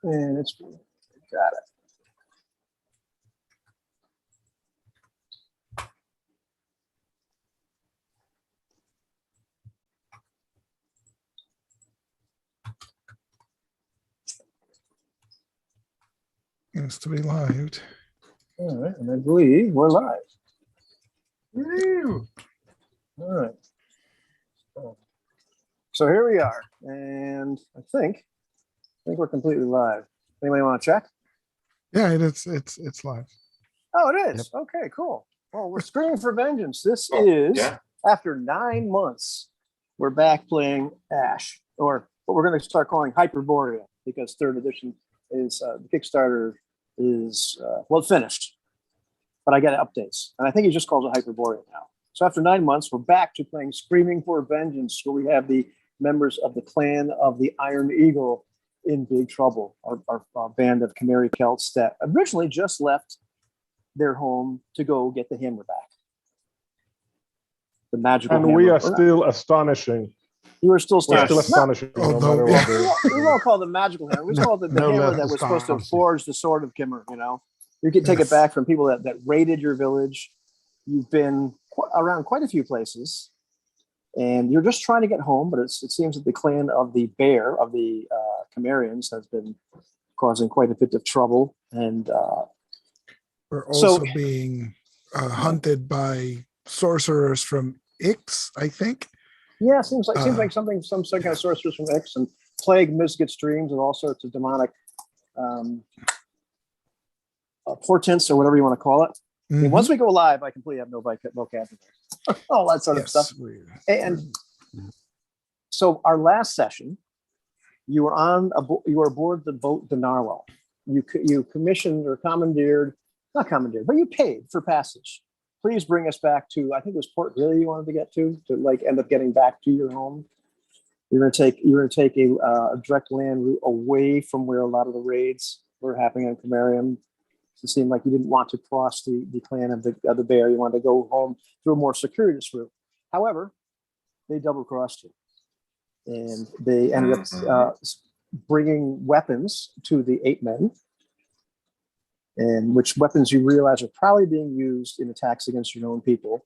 And it's got it. Seems to be live. All right, and I believe we're live. Woo! All right. So here we are, and I think we're completely live. Anybody want to check? Yeah, it's live. Oh, it is. Yep. Okay, cool. Well, we're screaming for vengeance. This is after 9 months. We're back playing ASSH, or what we're going to start calling Hyperborea, because third edition is the Kickstarter is well finished, but I get updates, and I think he just calls it Hyperborea now. So after 9 months, we're back to playing Screaming for Vengeance, where we have the members of the clan of the Iron Eagle in big trouble. Our band of Canary Celts that originally just left their home to go get the hammer back. The magical hammer. And we are still astonishing. You were still We're still astonishing. astonishing. No matter what. We won't call it the magical hammer. We call it the No hammer less that was supposed to astonishing. forge the sword of Kimmer. You know, you can take it back from people that raided your village. You've been around quite a few places, and you're just trying to get home. But it seems that the clan of the Bear of the Cimmerians has been causing quite a bit of trouble, and we're also being hunted by sorcerers from Ix, I think. Yeah, seems like some kind of sorcerers from Ix, and plague Mizgit's dreams and all sorts of demonic portents, or whatever you want to call it. Mm-hmm. And once we go live, I completely have no vocabulary, all that sort of stuff. And so our last session, you were aboard the boat, the Narwhal. You commissioned or not commandeered, but you paid for passage. Please bring us back to, I think it was Port Greeley you wanted to get to like end up getting back to your home. You're going to take a direct land route away from where a lot of the raids were happening in Cimmerian. It seemed like you didn't want to cross the clan of the Bear. You wanted to go home through a more circuitous route. However, they double crossed you, and they ended up bringing weapons to the 8 men. And which weapons you realize are probably being used in attacks against your own people.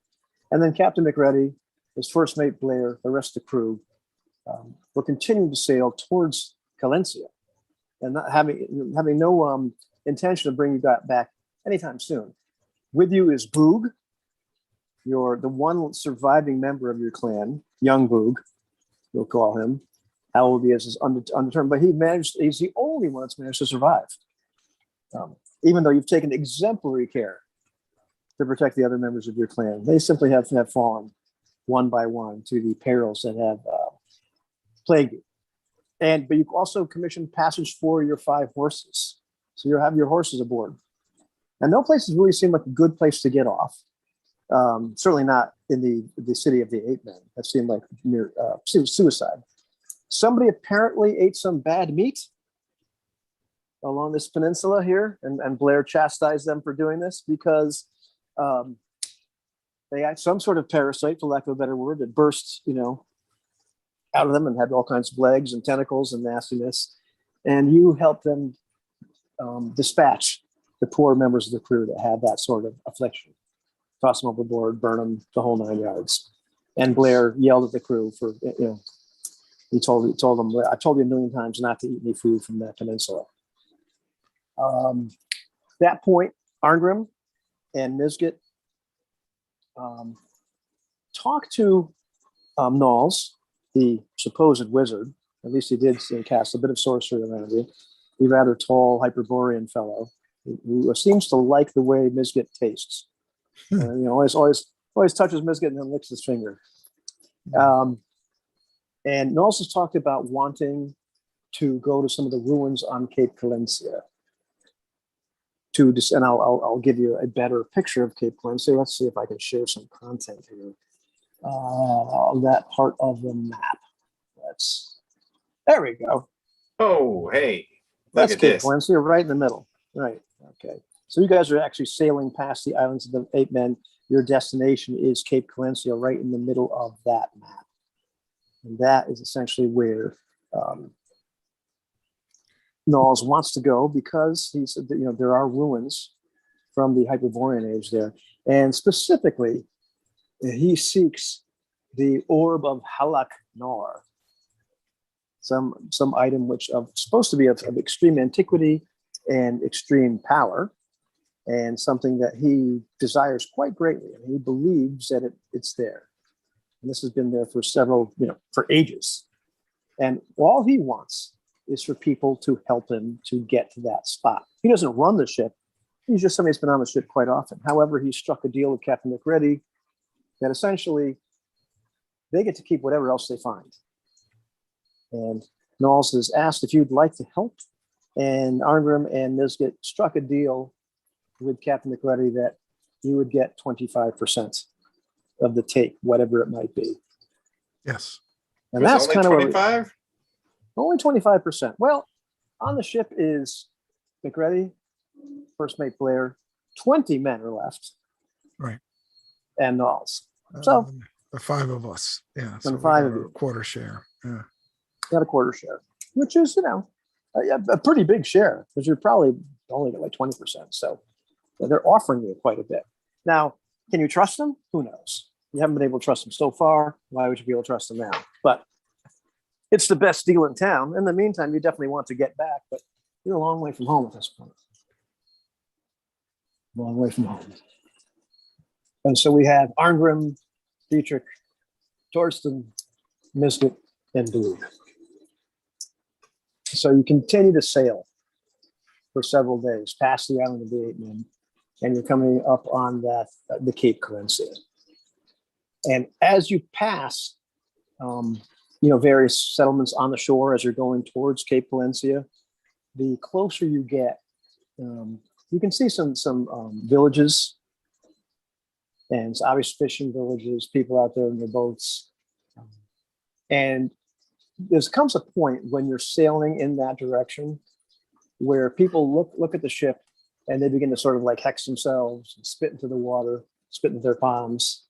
And then Captain McReady, his first mate Blair, the rest of the crew, were continuing to sail towards Calencia, and not having no intention of bringing you back anytime soon. With you is Boog, the one surviving member of your clan, young Boog, you'll call him. How old he is undetermined, but he's the only one that's managed to survive. Even though you've taken exemplary care to protect the other members of your clan, they simply have fallen one by one to the perils that have plagued you. But you also commissioned passage for your 5 horses. So you have your horses aboard. And no places really seem like a good place to get off. Certainly not in the city of the 8 men. That seemed like near suicide. Somebody apparently ate some bad meat along this peninsula here, and Blair chastised them for doing this because they had some sort of parasite, for lack of a better word, that burst, out of them and had all kinds of legs and tentacles and nastiness. And you helped them dispatch the poor members of the crew that had that sort of affliction. Toss them overboard, burn them, the whole 9 yards. And Blair yelled at the crew for, he told them, I told you a million times not to eat any food from that peninsula. That point, Arngrim and Mizgit talked to Knowles, the supposed wizard. At least he did cast a bit of sorcery around you. The rather tall Hyperborean fellow who seems to like the way Mizgit tastes. Always touches Mizgit and then licks his finger. And Knowles has talked about wanting to go to some of the ruins on Cape Calencia. And I'll give you a better picture of Cape Calencia. Let's see if I can share some content here. That part of the map. There we go. Oh, hey. That's Cape Calencia, right in the middle. Right. Okay. So you guys are actually sailing past the islands of the 8 men. Your destination is Cape Calencia, right in the middle of that map. And that is essentially where Knowles wants to go because he said that, there are ruins from the Hyperborean age there. And specifically, he seeks the orb of Halak Nor, some item which supposed to be of extreme antiquity and extreme power, and something that he desires quite greatly. And he believes that it's there. And this has been there for for ages. And all he wants is for people to help him to get to that spot. He doesn't run the ship. He's just somebody who's been on the ship quite often. However, he struck a deal with Captain McReady that essentially they get to keep whatever else they find. And Knowles has asked if you'd like to help. And Arngrim and Nisget struck a deal with Captain McReady that you would get 25% of the take, whatever it might be. Yes. And that's kind of 25? Only 25%. Well, on the ship is McReady, First Mate Blair, 20 men are left. Right. And Knowles. So the 5 of us. Yeah. So the 5 of a you. quarter share. Yeah. Got a quarter share, which is, a pretty big share because you're probably only get like 20%. So they're offering you quite a bit. Now, can you trust them? Who knows? You haven't been able to trust them so far. Why would you be able to trust them now? But it's the best deal in town. In the meantime, you definitely want to get back, but you're a long way from home at this point. Long way from home. And so we have Arngrim, Dietrich, Torsten, Nisget, and Blue. So you continue to sail for several days past the island of the 8 Men, and you're coming up on the Cape Corencia. And as you pass, various settlements on the shore as you're going towards Cape Corencia, the closer you get, you can see some villages, and it's obvious fishing villages, people out there in their boats. And there comes a point when you're sailing in that direction where people look at the ship and they begin to sort of like hex themselves and spit into the water, spit into their palms.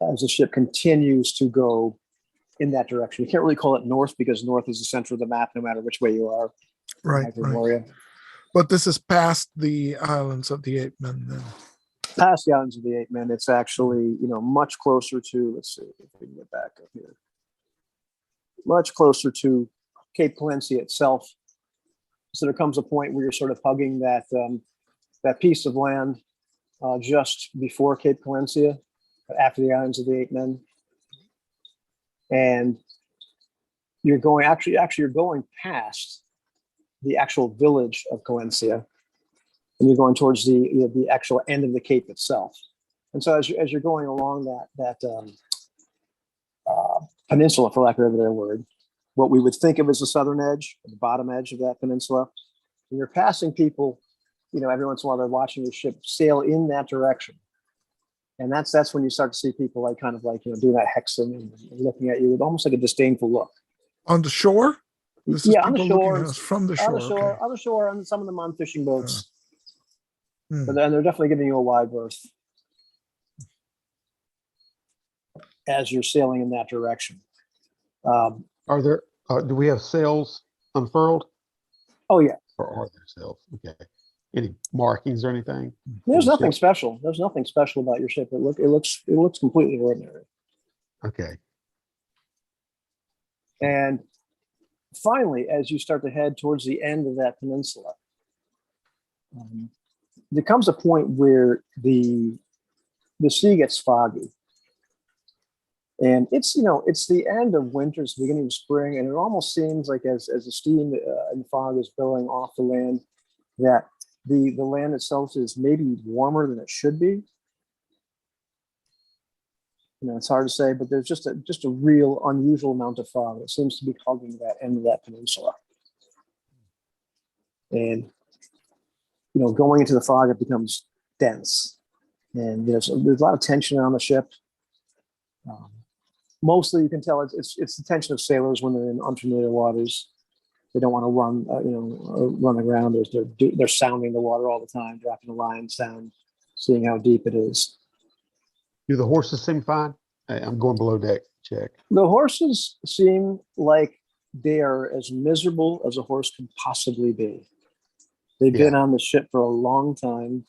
As the ship continues to go in that direction. You can't really call it north because north is the center of the map, no matter which way you are. Right. But this is past the islands of the 8 Men then. Past the islands of the 8 Men, it's actually, much closer to, let's see if we can get back up here. Much closer to Cape Corencia itself. So there comes a point where you're sort of hugging that piece of land just before Cape Corencia, after the islands of the 8 Men. And you're going, you're going past the actual village of Corencia, and you're going towards the actual end of the Cape itself. And so as you're going along that peninsula, for lack of a better word, what we would think of as the southern edge, the bottom edge of that peninsula, and you're passing people, every once in a while they're watching the ship sail in that direction. And that's when you start to see people doing that hexing and looking at you with almost like a disdainful look. On the shore? On the shore. From the shore. On the shore, and some of them on fishing boats. But then they're definitely giving you a wide berth as you're sailing in that direction. Are there? Do we have sails unfurled? Oh yeah. Or are there sails? Okay. Any markings or anything? There's nothing special. There's nothing special about your ship. It looks completely ordinary. Okay. And finally, as you start to head towards the end of that peninsula, there comes a point where the sea gets foggy. And it's the end of winter, it's the beginning of spring, and it almost seems like as the steam and fog is billowing off the land, that the land itself is maybe warmer than it should be. It's hard to say, but there's just a real unusual amount of fog that seems to be hugging that end of that peninsula. And going into the fog, it becomes dense, and there's a lot of tension on the ship. Mostly, you can tell it's the tension of sailors when they're in unfamiliar waters. They don't want to run aground. They're sounding the water all the time, dropping the line sound, seeing how deep it is. Do the horses seem fine? I'm going below deck. Check. The horses seem like they are as miserable as a horse can possibly be. They've been on the ship for a long time.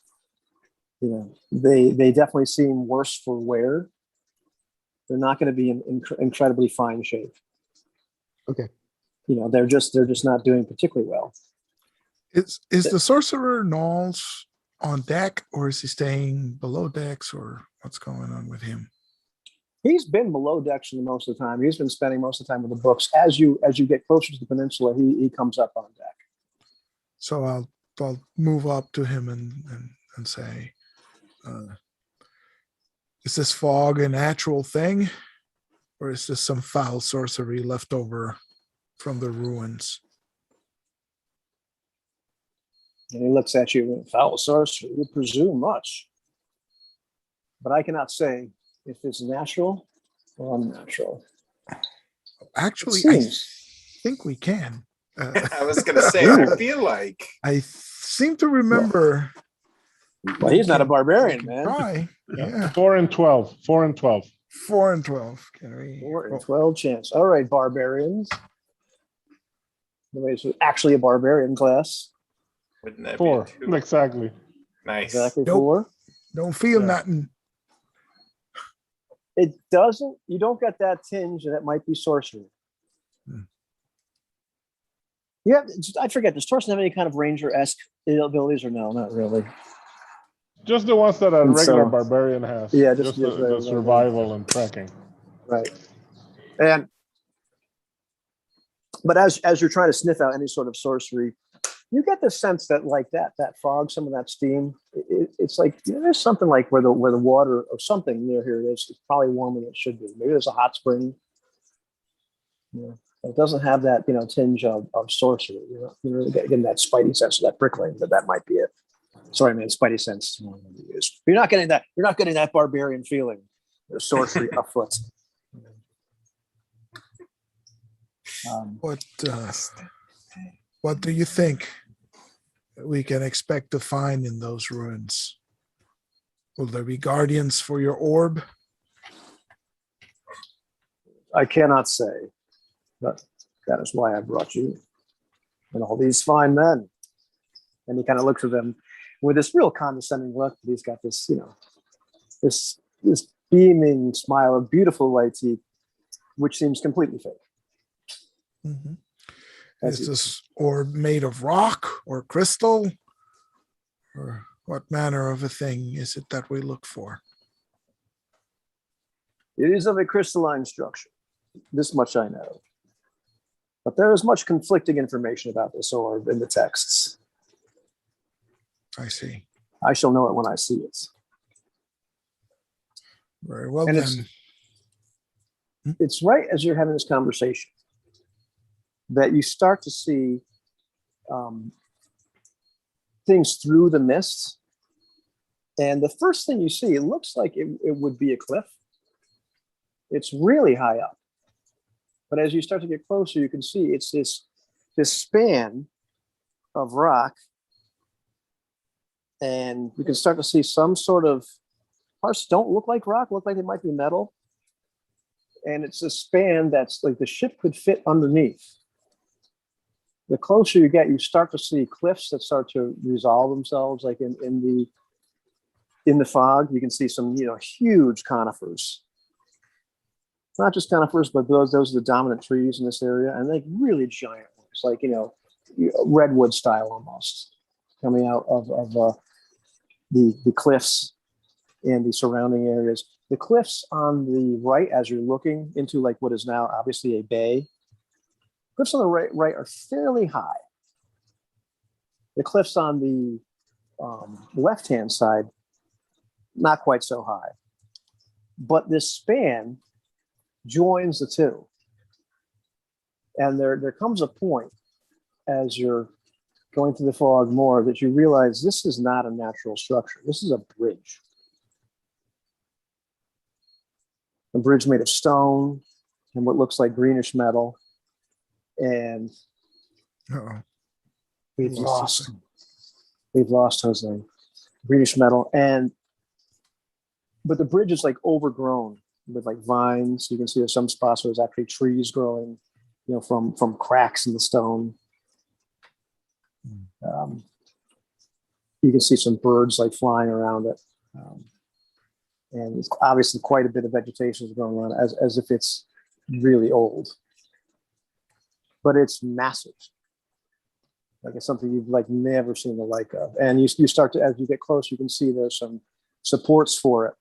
You know, they definitely seem worse for wear. They're not going to be in incredibly fine shape. Okay. You know, they're just not doing particularly well. Is the sorcerer Knowles on deck, or is he staying below decks, or what's going on with him? He's been below decks for the most of the time. He's been spending most of the time with the books. As you get closer to the peninsula, he comes up on deck. So I'll move up to him and say, is this fog a natural thing, or is this some foul sorcery left over from the ruins? And he looks at you with foul sorcery. You presume much, but I cannot say if it's natural or unnatural. Actually, I think we can. I was going to say, I feel like. I seem to remember. Well, he's not a barbarian, man. Try. Yeah. 4 and 12. 4 and 12. 4 and 12. Can we? 4 and 12 chance. All right, barbarians. It's actually a barbarian class. Wouldn't that 4. be 2? Exactly. Nice. Exactly Nope. 4. Don't feel nothing. It doesn't. You don't get that tinge, and it might be sorcery. Yeah, I forget. Does Torsten have any kind of ranger-esque abilities, or no? Not really. Just the ones that a And regular so- barbarian has. Yeah, just just the regular. survival and trekking. Right. But as you're trying to sniff out any sort of sorcery, you get the sense that like that fog, some of that steam, it's like, you know, there's something like where the water or something near here is. It's probably warmer than it should be. Maybe there's a hot spring. Yeah. It doesn't have that, you know, tinge of sorcery. You're getting that spidey sense of that prickling, but that might be it. Sorry, man, spidey sense. You're not getting that. You're not getting that barbarian feeling. There's sorcery afoot. What do you think we can expect to find in those ruins? Will there be guardians for your orb? I cannot say, but that is why I brought you and all these fine men. And he kind of looks at them with this real condescending look. But he's got this, you know, this beaming smile of beautiful white teeth, which seems completely fake. Mm-hmm. Is this orb made of rock or crystal? Or what manner of a thing is it that we look for? It is of a crystalline structure. This much I know. But there is much conflicting information about this orb in the texts. I see. I shall know it when I see it. Very well, And then. It's right as you're having this conversation that you start to see things through the mist. And the first thing you see, it looks like it would be a cliff. It's really high up. But as you start to get closer, you can see it's this span of rock. And you can start to see some sort of parts don't look like rock, look like they might be metal. And it's a span that's like the ship could fit underneath. The closer you get, you start to see cliffs that start to resolve themselves, like in the fog. You can see some, you know, huge conifers. Not just conifers, but those are the dominant trees in this area, and like really giant ones, like, you know, redwood style almost, coming out of the cliffs and the surrounding areas. The cliffs on the right, as you're looking into like what is now obviously a bay, cliffs on the right are fairly high. The cliffs on the left-hand side, not quite so high. But this span joins the two. And there comes a point as you're going through the fog more that you realize this is not a natural structure. This is a bridge. A bridge made of stone and what looks like greenish metal. And we've lost Jose. Greenish metal. But the bridge is like overgrown with like vines. You can see there's some spots where there's actually trees growing from cracks in the stone. You can see some birds like flying around it. And it's obviously quite a bit of vegetation is going on as if it's really old. But it's massive. Like it's something you've like never seen the like of. And you start to, as you get close, you can see there's some supports for it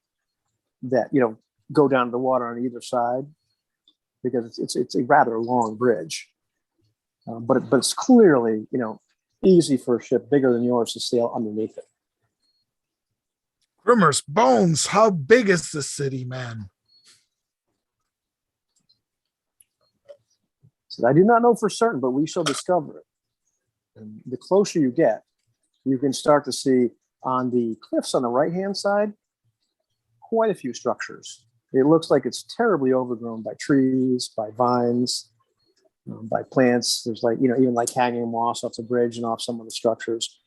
that, go down to the water on either side because it's a rather long bridge. But it's clearly, easy for a ship bigger than yours to sail underneath it. Grimmer's bones, how big is the city, man? So I do not know for certain, but we shall discover it. And the closer you get, you can start to see on the cliffs on the right-hand side, quite a few structures. It looks like it's terribly overgrown by trees, by vines, by plants. There's even like hanging moss off the bridge and off some of the structures.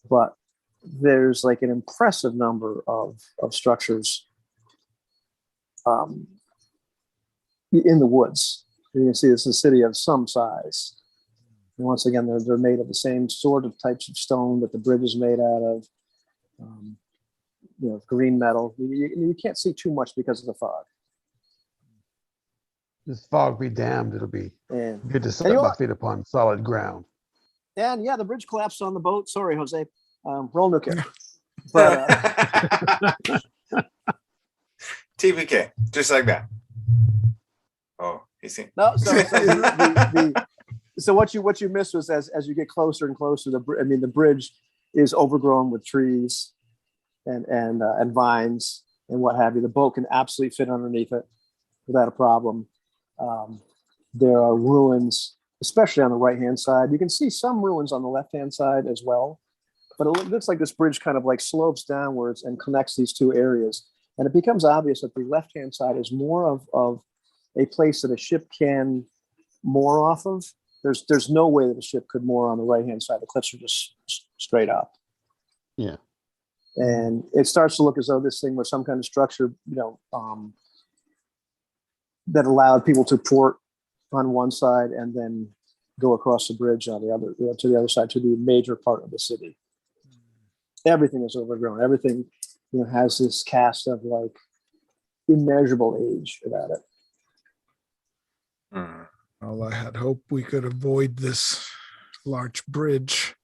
But there's like an impressive number of structures in the woods. You can see this is a city of some size. And once again, they're made of the same sort of types of stone that the bridge is made out of. Green metal. You can't see too much because of the fog. This fog be damned, it'll be And good to set my feet upon solid ground. And the bridge collapsed on the boat. Sorry, Jose. Roll no care. But TPK, just like that. Oh, he's seen. no. So what you missed was as you get closer and closer, the bridge is overgrown with trees and vines and what have you. The boat can absolutely fit underneath it without a problem. There are ruins, especially on the right-hand side. You can see some ruins on the left-hand side as well, but it looks like this bridge kind of like slopes downwards and connects these two areas. And it becomes obvious that the left-hand side is more of a place that a ship can moor off of. There's no way that a ship could moor on the right-hand side. The cliffs are just straight up. Yeah. And it starts to look as though this thing was some kind of structure, that allowed people to port on one side and then go across the bridge on the other, to the other side, to the major part of the city. Everything is overgrown. Everything, has this cast of like immeasurable age about it. Well, I had hoped we could avoid this large bridge,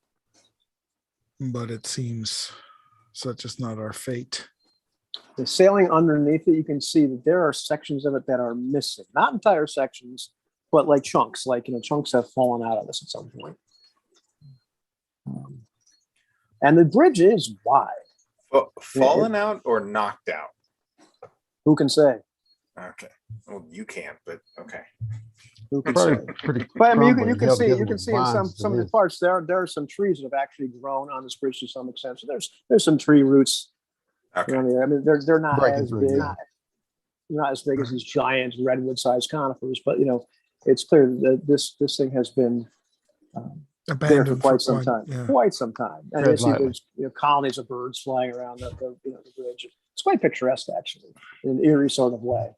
but it seems such is not our fate. The sailing underneath it, you can see that there are sections of it that are missing. Not entire sections, but like chunks. Like, chunks have fallen out of this at some point. And the bridge is wide. Fallen out or knocked out? Who can say? Okay. Well, you can't, but okay. Who can say? Pretty But I mean, you crumbly. can Hell, see because in of some of the vines parts there are some trees that have actually grown on this bridge to some extent. So there's some tree roots Okay. around here. I mean, they're not Breaking as through, big, yeah. not as big as these giant redwood-sized conifers, but it's clear that this thing has been there for Abandoned quite some time. yeah. Quite some time. And Tread you see lightly. there's colonies of birds flying around the bridge. It's quite picturesque, actually, in an eerie sort of way.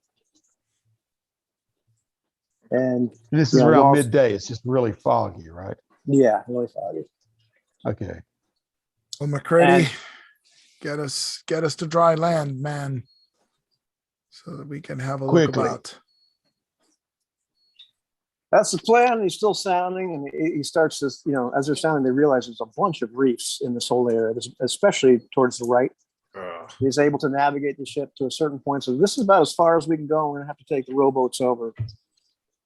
And This is you know, around while- midday. It's just really foggy, right? yeah, really foggy. Okay. Well, McCready, And- get us to dry land, man, so that we can have a look Quickly. about. That's the plan. He's still sounding, and he starts to, as they're sounding, they realize there's a bunch of reefs in this whole area, especially towards the right. He's able to navigate the ship to a certain point. So this is about as far as we can go. We're gonna have to take the rowboats over,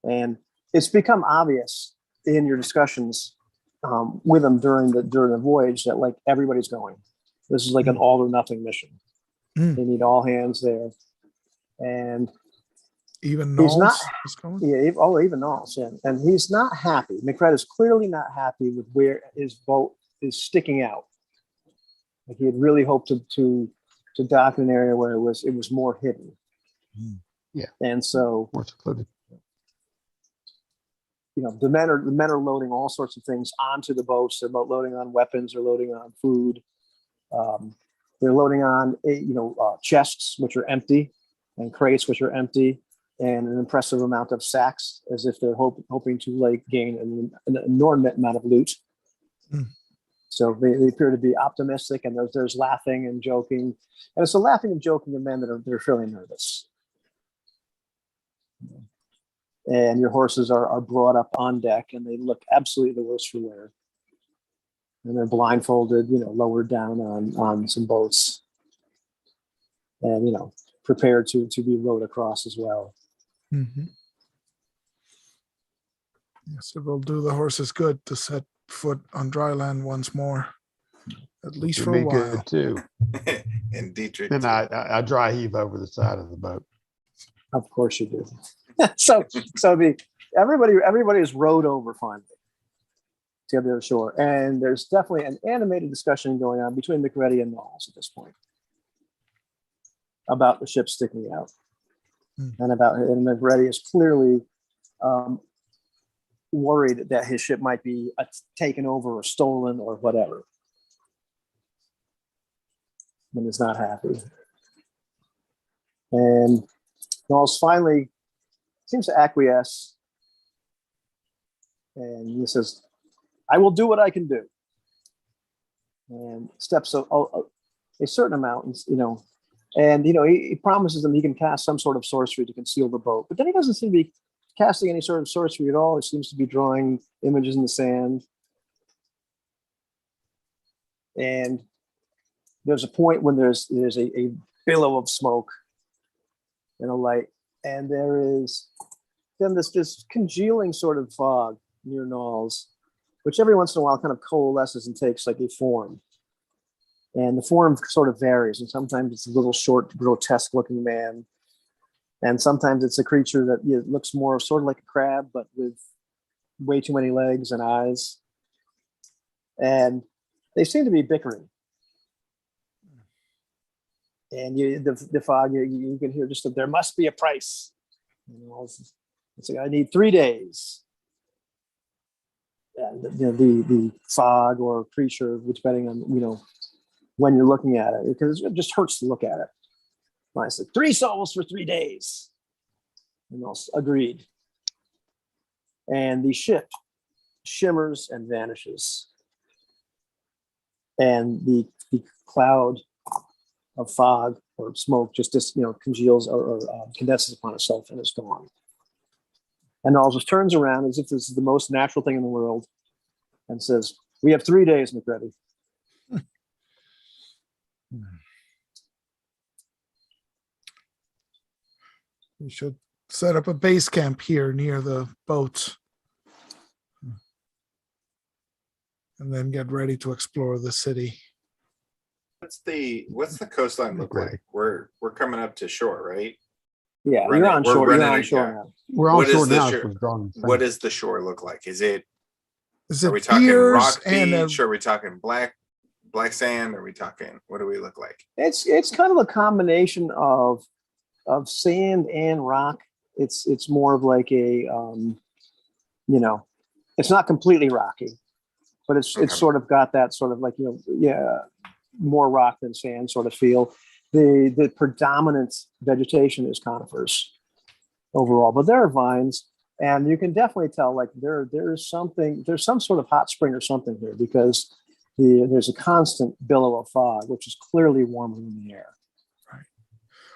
and it's become obvious in your discussions with them during the voyage that like everybody's going. This is like an all or nothing mission. Mm. They need all hands there, and Even he's not. Knowles is going? Even Knowles, yeah. And he's not happy. McCred is clearly not happy with where his boat is sticking out. Like he had really hoped to dock in an area where it was more hidden. Yeah. And so, More secluded. the men are loading all sorts of things onto the boats. They're loading on weapons. They're loading on food. They're loading on chests which are empty and crates which are empty. and an impressive amount of sacks, as if they're hoping to like gain an enormous amount of loot. Hmm. So they appear to be optimistic, and there's laughing and joking, and it's the laughing and joking of men that are fairly nervous. And your horses are brought up on deck, and they look absolutely the worst for wear. And they're blindfolded, lowered down on some boats, and prepared to be rowed across as well. Mm-hmm. Yes, it will do the horses good to set foot on dry land once more, at least for a Me while. good too. And Dietrich. Then too. I dry heave over the side of the boat. Of course you do. so everybody is rowed over finally to the other shore, and there's definitely an animated discussion going on between McReady and Knowles at this point about the ship sticking out, and McReady is clearly worried that his ship might be taken over or stolen or whatever, and is not happy. And Knowles finally seems to acquiesce, and he says, "I will do what I can do," and steps a certain amount, and he promises them he can cast some sort of sorcery to conceal the boat, but then he doesn't seem to be casting any sort of sorcery at all. He seems to be drawing images in the sand, and there's a point when there's a billow of smoke and a light, and there is then this congealing sort of fog near Knowles, which every once in a while kind of coalesces and takes like a form. And the form sort of varies, and sometimes it's a little short, grotesque looking man, and sometimes it's a creature that looks more sort of like a crab, but with way too many legs and eyes. And they seem to be bickering. And the fog, you can hear just that there must be a price. It's like, I need 3 days. And the fog or creature, depending on when you're looking at it, because it just hurts to look at it. And I said 3 souls for 3 days, and all agreed. And the ship shimmers and vanishes, and the cloud of fog or smoke just congeals or condenses upon itself, and it's gone. And Knowles just turns around as if this is the most natural thing in the world and says, "We have 3 days, McReady." We should set up a base camp here near the boats, and then get ready to explore the city. What's the coastline look like? We're coming up to shore, right? Yeah, you're on shore. You're on shore now. We're on shore now. What does the shore look like? Is it? Is Are it we talking piers rock and beach? Are we talking black sand? Are we talking? What do we look like? It's kind of a combination of sand and rock. It's more of like a it's not completely rocky, but it's sort of got that sort of like more rock than sand sort of feel. The predominant vegetation is conifers overall, but there are vines, and you can definitely tell like there's some sort of hot spring or something here, because there's a constant billow of fog, which is clearly warmer than the air. Right.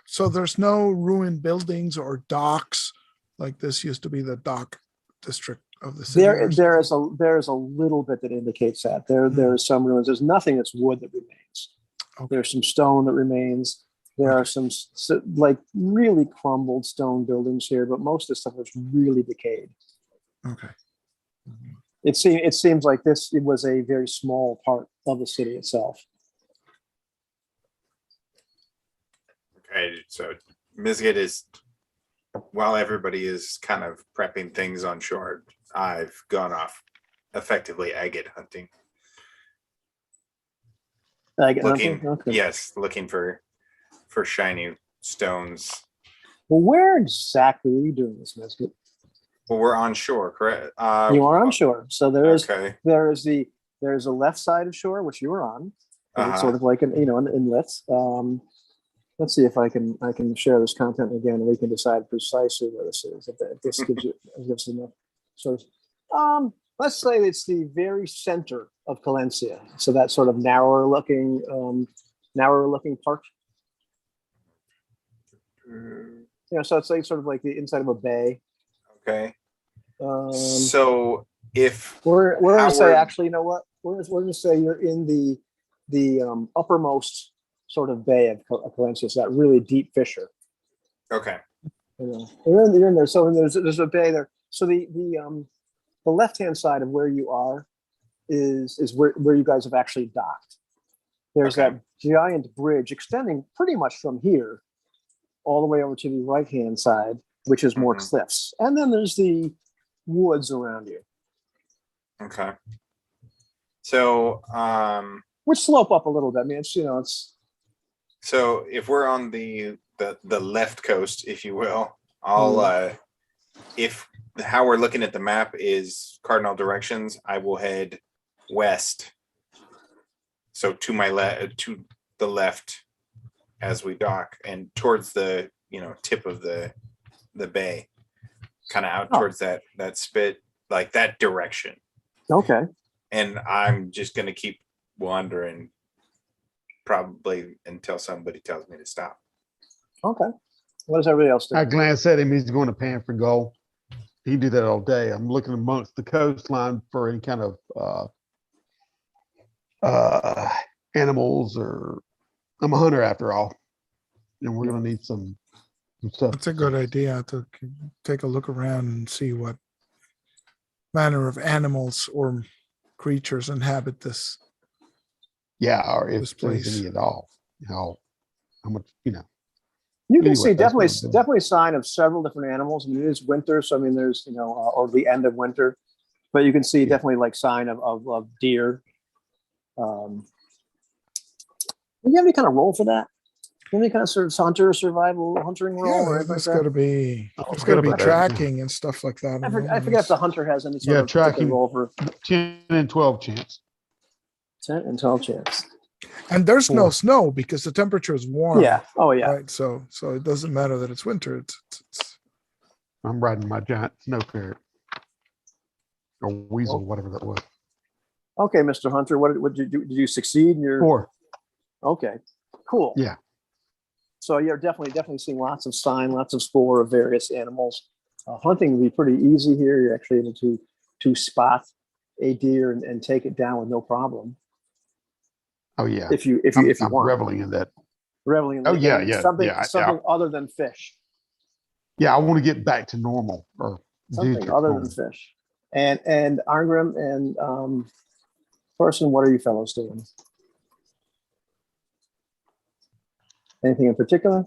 So there's no ruined buildings or docks, like this used to be the dock district of the city. There is a little bit that indicates that there are some ruins. There's nothing that's wood that remains. Okay. There's some stone that remains. There are some like really crumbled stone buildings here, but most of the stuff is really decayed. Okay. It seems like it was a very small part of the city itself. Okay, so Misgate is, while everybody is kind of prepping things on shore, I've gone off effectively agate hunting. Looking, okay. Yes, looking for shiny stones. Well, where exactly are you doing this, Misgate? Well, we're on shore, correct? You are on shore, so there is okay. there is a left side of shore which you are on. It's sort of like an inlet. And let's see if I can share this content again, and we can decide precisely where this is. If this gives enough sort of, let's say it's the very center of Calencia. So that sort of narrower looking part. So it's like sort of like the inside of a bay. Okay. So if we're going to say, Howard- actually, you know what? We're going to say you're in the uppermost sort of bay of Calencia, so that really deep fissure. okay. You're in there. So there's a bay there. So the left hand side of where you are is where you guys have actually docked. There's Okay. that giant bridge extending pretty much from here all the way over to the right hand side, which is more Mhm. cliffs, and then there's the woods around you, Okay. So which slope up a little bit. I mean, it's so if we're on the left coast, if you will, I'll if how we're looking at the map is cardinal directions, I will head west. So to the left as we dock and towards the tip of the bay, kind of out towards that spit, like that direction. okay. And I'm just gonna keep wandering probably until somebody tells me to stop. Okay. What does everybody else do? I glanced at him. He's going to pan for gold. He do that all day. I'm looking amongst the coastline for any kind of animals, or I'm a hunter after all, and we're gonna need some stuff. That's a good idea to take a look around and see what manner of animals or creatures inhabit this. Yeah, or This if there's place. any at all. How much, You can Anyway, see that's what I'm doing. definitely sign of several different animals. I mean, it is winter, so I mean, there's or the end of winter, but you can see definitely like sign of deer. Do you have any kind of role for that? Any kind of sort of survival hunting role? Yeah, or anything there's like got that? to be I there's forgot got to be about that. tracking and stuff like that. I forget if the hunter has any sort Yeah, of particular tracking. role for 10 and 12 chance. 10 and 12 chance. And there's no 4. snow because the temperature is warm. Yeah. Oh yeah. Right. So it doesn't matter that it's winter. It's I'm riding my giant snow ferret or weasel, whatever that was. Okay, Mr. Hunter, what did you do? Did you succeed in your? 4. Okay, cool. Yeah. So you're definitely seeing lots of sign, lots of spoor of various animals. Hunting will be pretty easy here. You're actually able to spot a deer and take it down with no problem. Oh yeah. If you I'm want. reveling in that. Reveling in Oh, yeah, in yeah, something yeah, something other than fish. Yeah, I want to get back to normal or Something district other normal. than fish. And Arngrim and Person, what are you fellows doing? Anything in particular?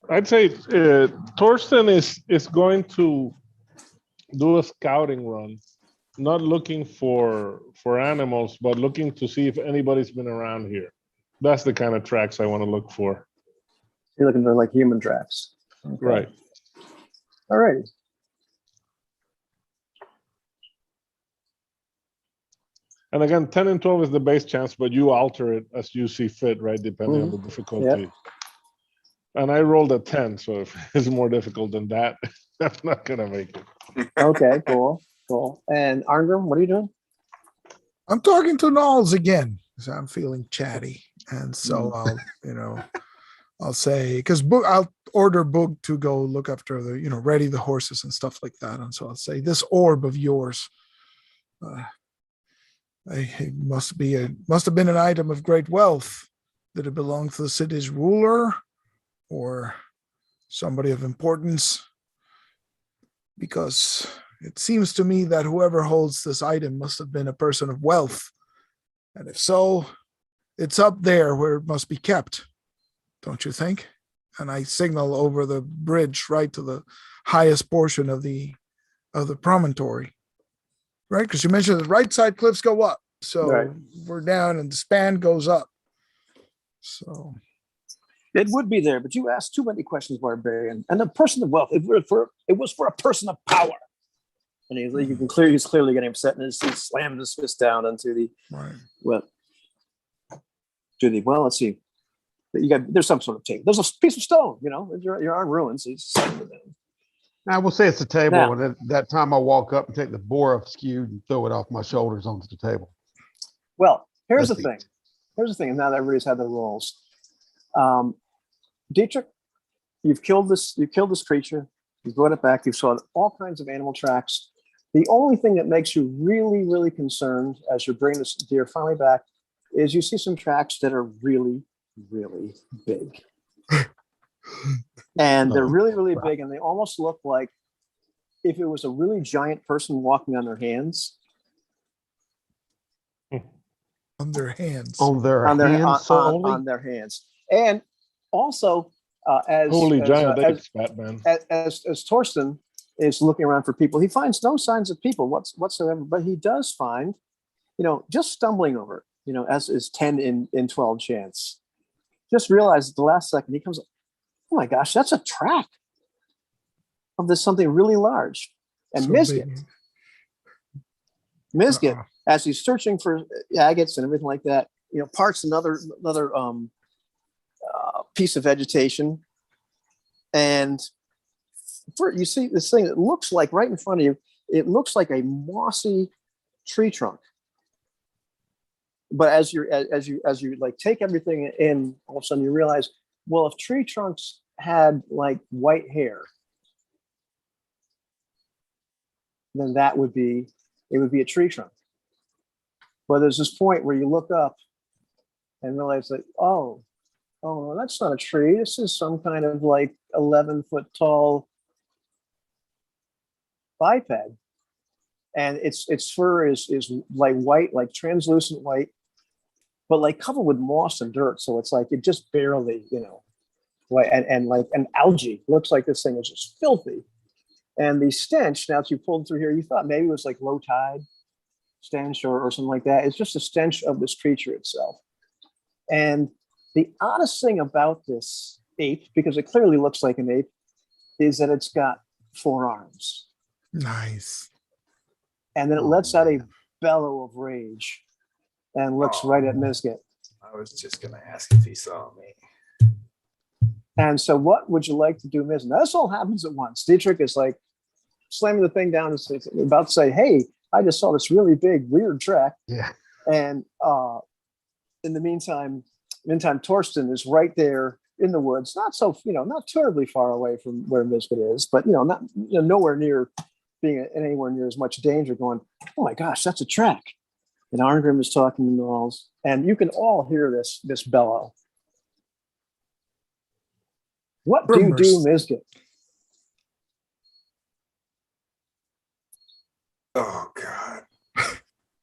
I'd say Torsten is going to do a scouting run, not looking for animals, but looking to see if anybody's been around here. That's the kind of tracks I want to look for. You're looking for like human tracks. Okay. Right. All right. And again, 10 and 12 is the base chance, but you alter it as you see fit, right? Depending on the difficulty. And I rolled a 10, so if it's more difficult than that, I'm not gonna make it. Okay, cool. And Arngrim, what are you doing? I'm talking to Knowles again because I'm feeling chatty, and so I'll say because I'll order Boog to go look after the ready the horses and stuff like that, and so I'll say this orb of yours. It must have been an item of great wealth. Did it belong to the city's ruler or somebody of importance? Because it seems to me that whoever holds this item must have been a person of wealth. And if so, it's up there where it must be kept. Don't you think? And I signal over the bridge right to the highest portion of the promontory. Right? Because you mentioned the right side cliffs go up. So Right. we're down and the span goes up. So It would be there, but you asked too many questions, Barbarian. And a person of wealth, it was for a person of power. And he's clearly getting upset, and he's slammed his fist down into the Right. well. Let's see. There's some sort of tape. There's a piece of stone. Your arm ruins. So he's slamming it down. I will say it's the table. Now- and at that time I walk up and take the boar off skewed and throw it off my shoulders onto the table. Well, here's That's the thing. Here's the thing. And now that everybody's had their roles, Dietrich, you've killed this creature. You brought it back. You've saw all kinds of animal tracks. The only thing that makes you really, really concerned as you're bringing this deer finally back is you see some tracks that are really, really big. And they're really, really big, and they almost look like if it was a really giant person walking on their hands. On their hands. On their hands solely? On their hands. And also, as Holy as, giant as, apes, Batman. as Torsten is looking around for people, he finds no signs of people whatsoever, but he does find, just stumbling over it, as is 10 in 12 chance. Just realize at the last second he comes, oh my gosh, that's a track of this something really large. And So Mizgit, as he's searching for agates and everything like that, parts another piece of vegetation, and you see this thing that looks like right in front of you. It looks like a mossy tree trunk. But as you like take everything in, all of a sudden you realize, well, if tree trunks had like white hair, then it would be a tree trunk. But there's this point where you look up and realize that, oh, that's not a tree. This is some kind of like 11-foot tall biped. And its fur is like white, like translucent white, but like covered with moss and dirt. So it's like it just barely, white and like an algae. Looks like this thing is just filthy. And the stench, now that you pulled through here, you thought maybe it was like low tide stench or something like that. It's just a stench of this creature itself. And the oddest thing about this ape, because it clearly looks like an ape, is that it's got 4 arms. Nice. And then it lets out a bellow of rage and looks right at Mizgit. I was just gonna ask if he saw me. And so what would you like to do, Mizgit? Now, this all happens at once. Dietrich is like slamming the thing down and about to say, hey, I just saw this really big, weird track. Yeah. And in the meantime, Torsten is right there in the woods, not terribly far away from where Mizgit is, but not nowhere near being in anywhere near as much danger, going, oh my gosh, that's a track. And Arngrim is talking to Knowles, and you can all hear this bellow. What do you do, Mizgit? Oh God.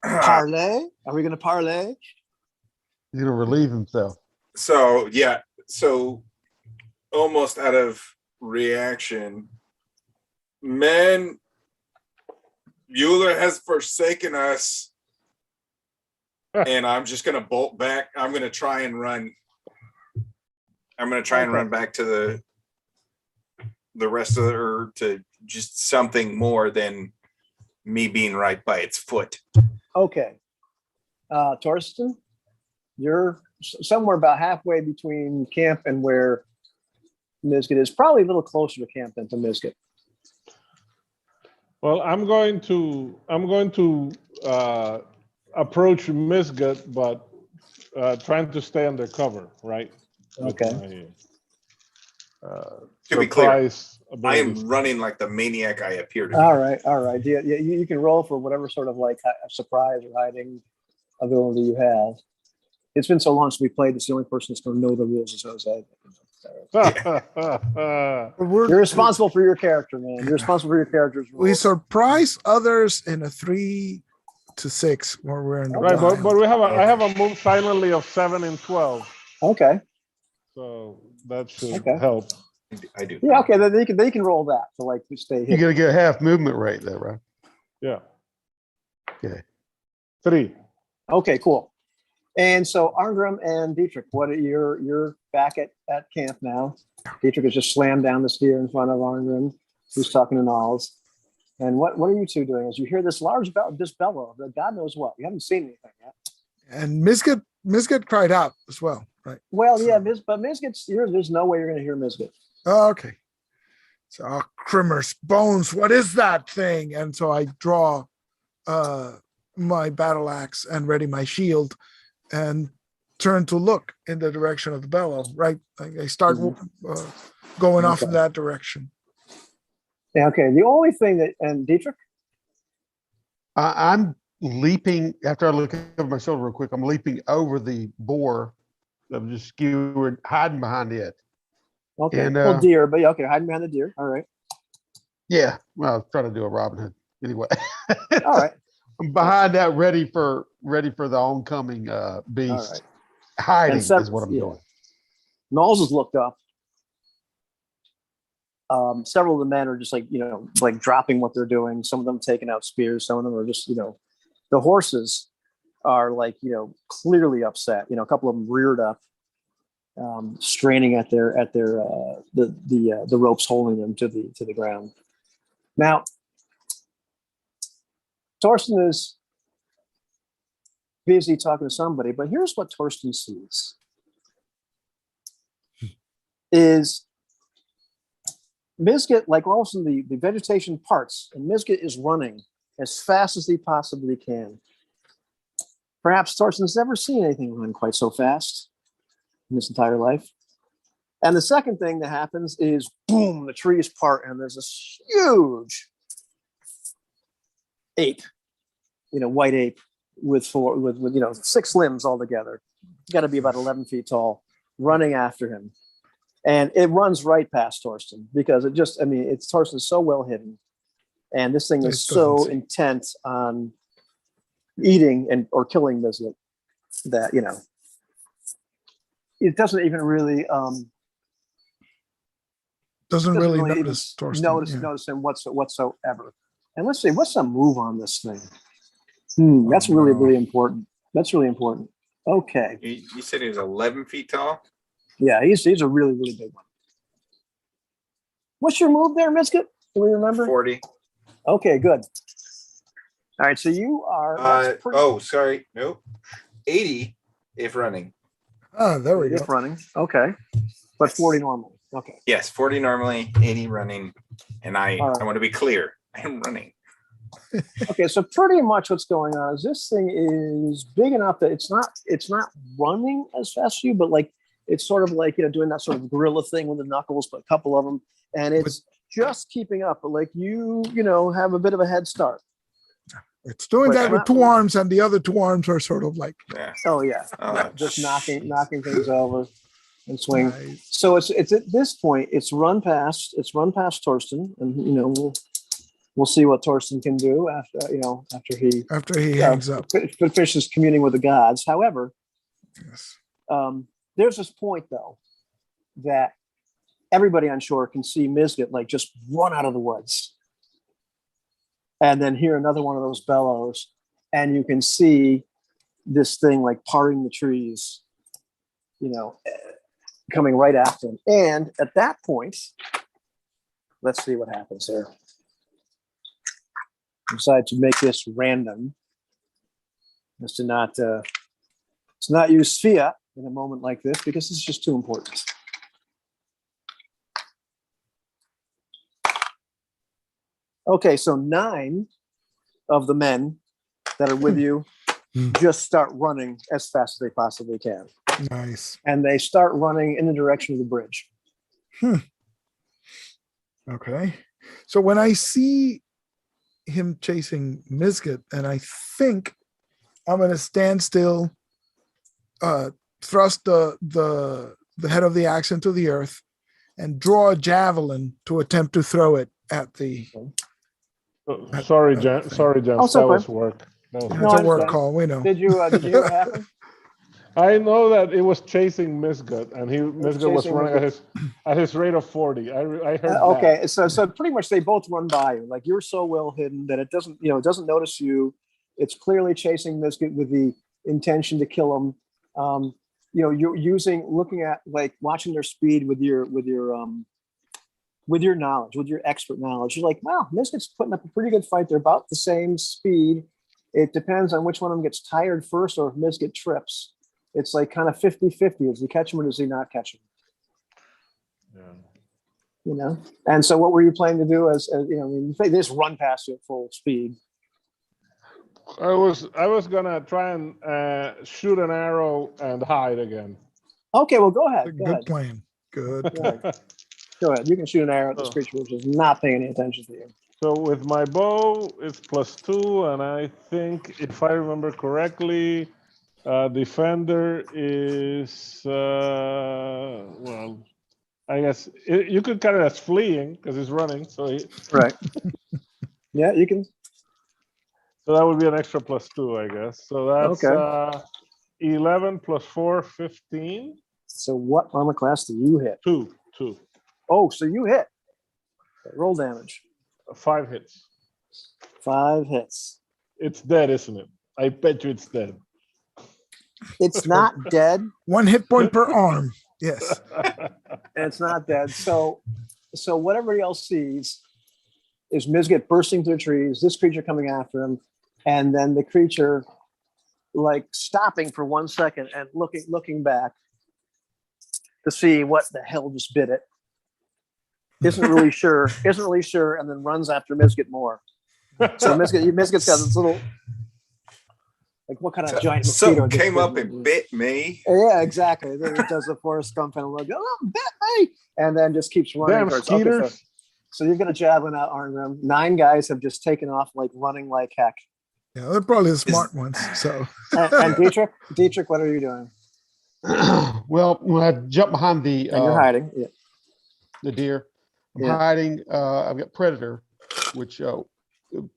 Parlay? Are we going to parlay? He's gonna relieve himself. So yeah, almost out of reaction, man, Bueller has forsaken us, and I'm just gonna bolt back. I'm gonna try and run. I'm gonna try and run back to the rest of or to just something more than me being right by its foot. Okay. Torsten, you're somewhere about halfway between camp and where Mizgit is, probably a little closer to camp than to Mizgit. Well, I'm going to approach Mizgit, but trying to stay undercover, right? Okay. To be clear, I abilities. am running like the maniac I appear to be. All right. Yeah, you can roll for whatever sort of like surprise or hiding ability you have. It's been so long since we played. It's the only person that's going to know the rules is Jose. You're responsible for your character, man. You're responsible for your character's rules. We surprise others in a 3 to 6 where we're in the Right, wild. but I have a move silently of 7 and 12, Okay. so that should Okay. help. I do. Yeah. Okay. Then they can roll that to like stay You hidden. gotta get a half movement rate though, right? Yeah. Okay. 3. Okay. Cool. And so Arngrim and Dietrich, you're back at camp now. Dietrich has just slammed down the steer in front of Arngrim, who's talking to Knowles. And what are you two doing as you hear this large bellow that God knows what? You haven't seen anything yet. And Misget cried out as well, right? Well, So- yeah, but Mizget's here. There's no way you're going to hear Mizget. Oh, okay. So, Crimmers, bones, what is that thing? And so I draw my battle axe and ready my shield and turn to look in the direction of the bellow, right? I start going off in Okay. that direction. Yeah, okay. The only thing and Dietrich? I'm leaping after I look over my shoulder real quick. I'm leaping over the boar. I'm just skewered, hiding behind it. Okay. And, Well, deer, but yeah, okay, hiding behind the deer. All right. Yeah, well, I was trying to do a Robin Hood anyway. All right. I'm behind that, ready for the oncoming beast. All right. Hiding And is what I'm doing. Knowles has looked up. Several of the men are just like dropping what they're doing. Some of them taking out spears. Some of them are just, the horses are like, clearly upset. A couple of them reared up, straining at the ropes holding them to the ground. Now, Torsten is busy talking to somebody, but here's what Torsten sees: is Mizget, like all of a sudden the vegetation parts, and Mizget is running as fast as he possibly can. Perhaps Torsten's never seen anything run quite so fast in his entire life. And the second thing that happens is, boom, the trees part, and there's this huge ape, white ape with 6 limbs altogether. Got to be about 11 feet tall, running after him. And it runs right past Torsten because Torsten's so well hidden. And this thing is so intent on eating or killing Mizget that, it doesn't even really doesn't really notice Torsten. Notice him whatsoever. And let's see, what's the move on this thing? That's really, really important. That's really important. Okay. You said he was 11 feet tall? Yeah, he's a really, really big one. What's your move there, Mizget? Do we remember? 40. Okay, good. All right, so you are. Sorry. Nope. 80 if running. Oh, there we go. If running. Okay. But 40 normal. Okay. Yes, 40 normally, 80 running. And I want to be clear. I am running. Okay, so pretty much what's going on is this thing is big enough that it's not running as fast as you, but like it's sort of like doing that sort of gorilla thing with the knuckles, but a couple of them, and it's just keeping up. But like you have a bit of a head start. It's doing that with 2 arms, and the other 2 arms are sort of like Just knocking things over and swing. Nice. So it's at this point it's run past Torsten, and we'll see what Torsten can do after he hangs up. Finishes communing with the gods. However, Yes. There's this point though that everybody on shore can see Mizget like just run out of the woods, and then hear another one of those bellows, and you can see this thing like parting the trees, coming right after him. And at that point, let's see what happens here. Decide to make this random, just to not use fiat in a moment like this, because this is just too important. Okay, so 9 of the men that are with you just start running as fast as they possibly can. Nice. And they start running in the direction of the bridge. Okay. So when I see him chasing Mizget, and I think I'm going to stand still, thrust the head of the axe into the earth, and draw a javelin to attempt to throw it at the. Sorry, Jen. That was work. It's a work call. We know. Did you hear what happened? I know that it was chasing Mizgut, and Mizgut was running at his rate of 40. I heard that. Okay, so pretty much they both run by you. Like you're so well hidden that it doesn't notice you. It's clearly chasing Mizgut with the intention to kill him. You're looking at like watching their speed with your with your knowledge, with your expert knowledge, you're like, wow, Misket's putting up a pretty good fight. They're about the same speed. It depends on which one of them gets tired first or if Misket trips. It's like kind of 50-50. Does he catch him or does he not catch him? Yeah. And so what were you planning to do as they just run past you at full speed? I was gonna try and shoot an arrow and hide again. Okay, well, go ahead. Go Good ahead. plan. Good. Go ahead. Go ahead. You can shoot an arrow at this creature, which is not paying any attention to you. So with my bow, it's +2, and I think if I remember correctly, defender is well, I guess you could count it as fleeing because he's running. So Right. Yeah, you can. so that would be an extra +2, I guess. So that's Okay. 11 + 4, 15. So what armor class do you hit? 2. Oh, so you hit. Okay, roll damage. 5 hits. 5 hits. It's dead, isn't it? I bet you it's dead. It's not dead. 1 hit point per arm. Yes. It's not dead. So what everybody else sees is Mizget bursting through trees, this creature coming after him, and then the creature like stopping for 1 second and looking back to see what the hell just bit it. Isn't really sure, and then runs after Mizget more. So Mizget's got this little, like, what kind of giant mosquito Something just came bit up me? and bit me. Yeah, exactly. Then it does the Forrest Gump and like, oh, bit me, and then just keeps running. Damn towards- skeeters. so you've got a javelin out, Arngrim. 9 guys have just taken off, like running like heck. Yeah, they're probably the smart ones. So And Dietrich, what are you doing? Well, when I jump behind And you're hiding. Yeah. the deer, I'm Yeah. hiding. I've got predator, which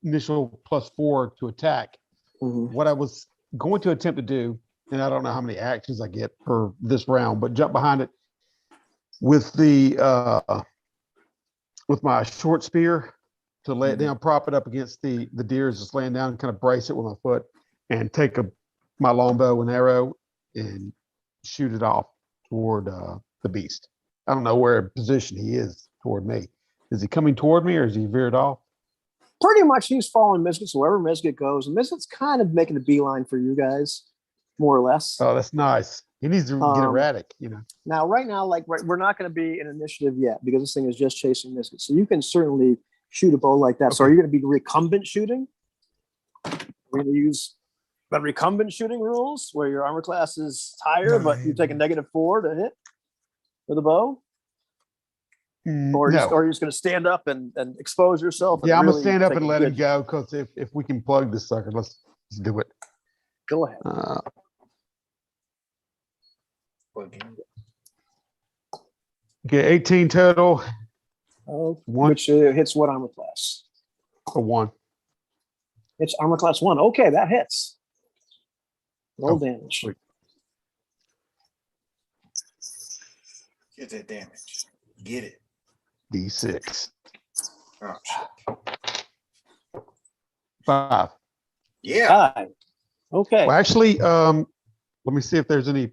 initial +4 to attack. Mhm. What I was going to attempt to do, and I don't know how many actions I get per this round, but jump behind it with with my short spear to lay it down, prop it up against the deer, just laying down and kind of brace it with my foot, and take my longbow and arrow and shoot it off toward the beast. I don't know where position he is toward me. Is he coming toward me or is he veered off? Pretty much he's following Mizget, so wherever Mizget goes, and Mizget's kind of making a beeline for you guys, more or less. Oh, that's nice. He needs to get erratic, Now, right now, we're not going to be in initiative yet because this thing is just chasing Mizget. So you can certainly shoot a bow like that. So are you going to be recumbent shooting? We're going to use the recumbent shooting rules where your armor class is higher, but you take a -4 to hit with a bow? Or No. are you just going to stand up and expose yourself? And Yeah, I'm gonna really stand up take and a let him good- go because if we can plug this sucker, let's do it. Go ahead. Okay, 18 total Oh, One. which hits what armor class? for 1. It's armor class 1. Okay, that hits. Roll Oh, damage. sweet. Get that damage. Get it. D6. Oh, shit. 5. Yeah. 5. Okay. Well, actually, let me see if there's any.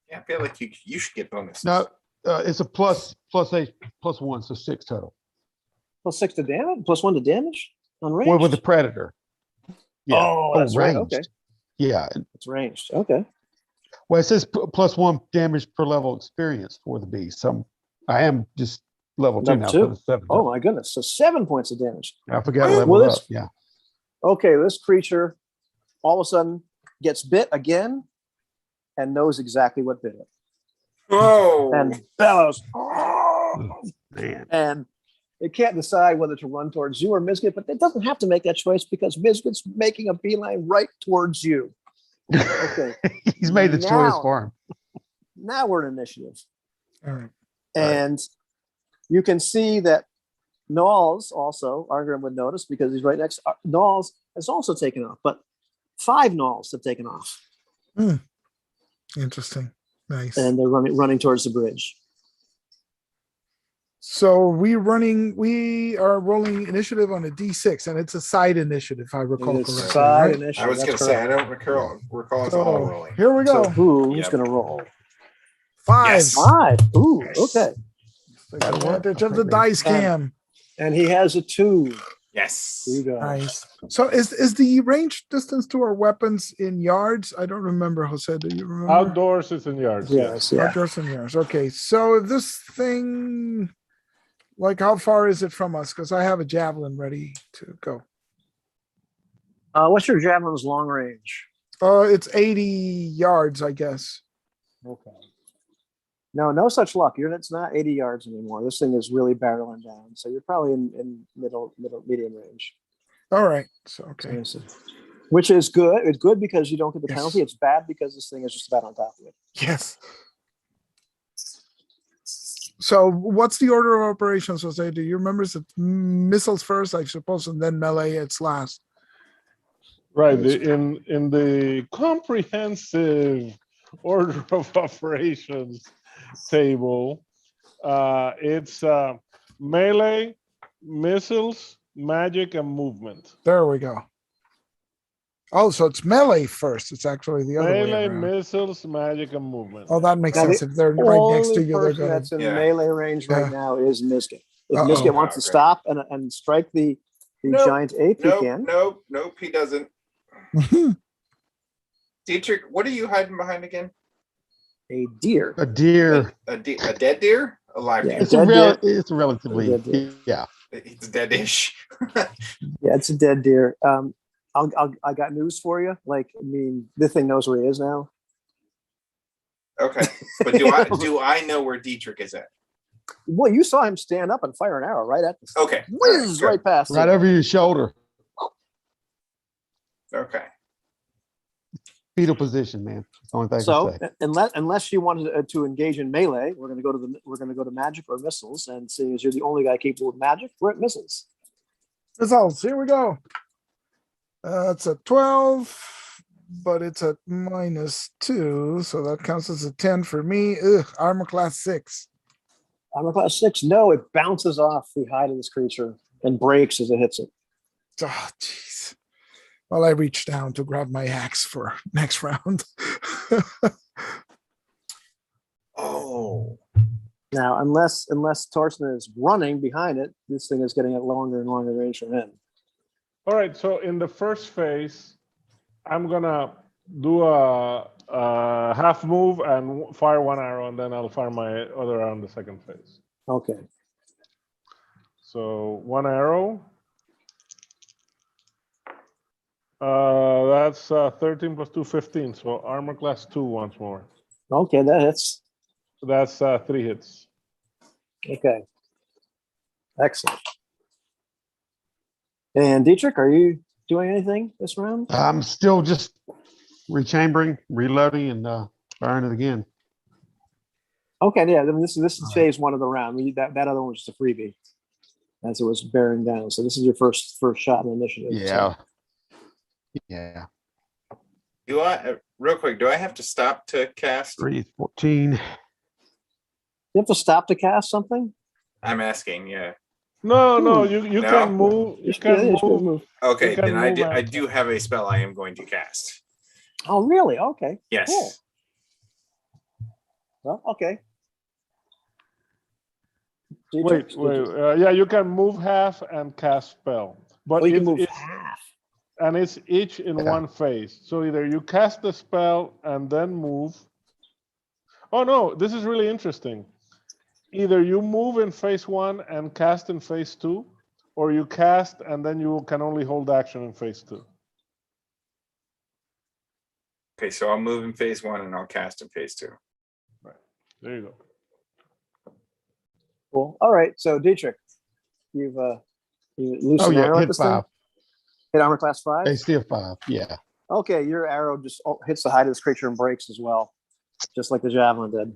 Yeah, I feel like you should get bonuses. No, it's a +8, +1, so 6 total. +6 to damage? +1 to damage? On range? Well, with the predator. Oh, that's right. ranged. Okay. Yeah. It's ranged. Okay. Well, it says +1 damage per level experience for the beast. So I am just level 2 Level now. 2? So it's 7. Oh my goodness. So 7 points of damage. I forgot to Well, level this- up. Yeah. Okay, this creature all of a sudden gets bit again and knows exactly what bit it. Oh, And bellows. Man. And it can't decide whether to run towards you or Mizget, but it doesn't have to make that choice because Mizget's making a beeline right towards you. Okay. He's made the choice Now- for him. Now we're in initiative. all right. And you can see that Knowles also, Arngrim would notice because he's right next. Knowles has also taken off, but 5 Knowles have taken off. Interesting. Nice. And they're running towards the bridge. So we are rolling initiative on a D6, and it's a side initiative, if I recall It's correctly. side right? initiative. I was that's going to say, I correct. don't recall us all So rolling. here we go. So who's Yep. going to roll? 5. Yes. 5. Ooh, Yes. okay. Take That'll work. advantage of the Okay, man. dice cam. And he has a 2. Yes. Here you go. Nice. So is the range distance to our weapons in yards? I don't remember, Jose. Do you remember? Outdoors is in yards. Yes, yeah. Outdoors in yards. Okay. So this thing, like, how far is it from us? Because I have a javelin ready to go. What's your javelin's long range? It's 80 yards, I guess. Okay. No such luck. It's not 80 yards anymore. This thing is really barreling down. So you're probably in medium range. All right. So okay. Which is good. It's good because you don't get the Yes. penalty. It's bad because this thing is just about on top of it. Yes. So what's the order of operations, Jose? Do you remember? Is it missiles first, I suppose, and then melee it's last? Right. In the comprehensive order of operations table, it's melee, missiles, magic, and movement. There we go. Oh, so it's melee first. It's actually the other way Melee, around. missiles, magic, and movement. Oh, that makes Now, sense. If they're right next to Only you, they're person gonna. that's in Yeah. melee range right Yeah. now is Miskit. If Uh-oh. Miskit wants to Okay. stop and strike the Nope. giant ape, he can. Nope, he doesn't. Dietrich, what are you hiding behind again? A deer. A deer. A dead deer? A live Yeah. deer? It's dead deer. it's a relatively, Dead deer. yeah. It's dead-ish. Yeah, it's a dead deer. I got news for you. Like, I mean, this thing knows where he is now. Okay, but do I know where Dietrich is at? Well, you saw him stand up and fire an arrow right at the Okay, whiz all right past Right him. over your shoulder. Okay. Fetal position, man. That's the only thing I So can say. unless you wanted to engage in melee, we're going to go to magic or missiles. And seeing as you're the only guy capable of magic, we're at missiles. Results. Here we go. It's a 12, but it's a -2, so that counts as a 10 for me. Ugh, armor class 6. Armor class 6. No, it bounces off the hide of this creature and breaks as it hits it. Oh, jeez. Well, I reached down to grab my axe for next round. Oh, Now, unless Torsten is running behind it, this thing is getting a longer and longer range from him. All right. So in the first phase, I'm gonna do a half move and fire one arrow, and then I'll fire my other arrow in the second phase. Okay. So one arrow. That's 13 plus 2, 15. So armor class 2 once more. Okay, that hits. So that's 3 hits. Okay. Excellent. And Dietrich, are you doing anything this round? I'm still just rechambering, reloading, and firing it again. Okay, yeah. Then this is phase 1 of the round. That other one was just a freebie, as it was bearing down. So this is your first shot in initiative. Yeah. Yeah. do I real quick? Do I have to stop to cast? 3 is 14. You have to stop to cast something. I'm asking. Yeah. No, you No? can move. You can move. Okay, You can then move I and- do have a spell I am going to cast. Oh, really? Okay. Yes. Cool. Well, okay. Dietrich, Wait. Yeah, you can move half and cast spell, but Oh, you can move it's half. and it's each in Yeah. one phase. So either you cast the spell and then move. Oh no, this is really interesting. Either you move in phase 1 and cast in phase 2, or you cast and then you can only hold action in phase 2. Okay, so I'll move in phase 1 and I'll cast in phase 2. There you go. Cool. All right. So Dietrich, you loose Oh, an yeah. arrow at Hit this 5. thing? Hit armor class 5? AC of 5. Yeah. Okay, your arrow just hits the hide of this creature and breaks as well, just like the javelin did.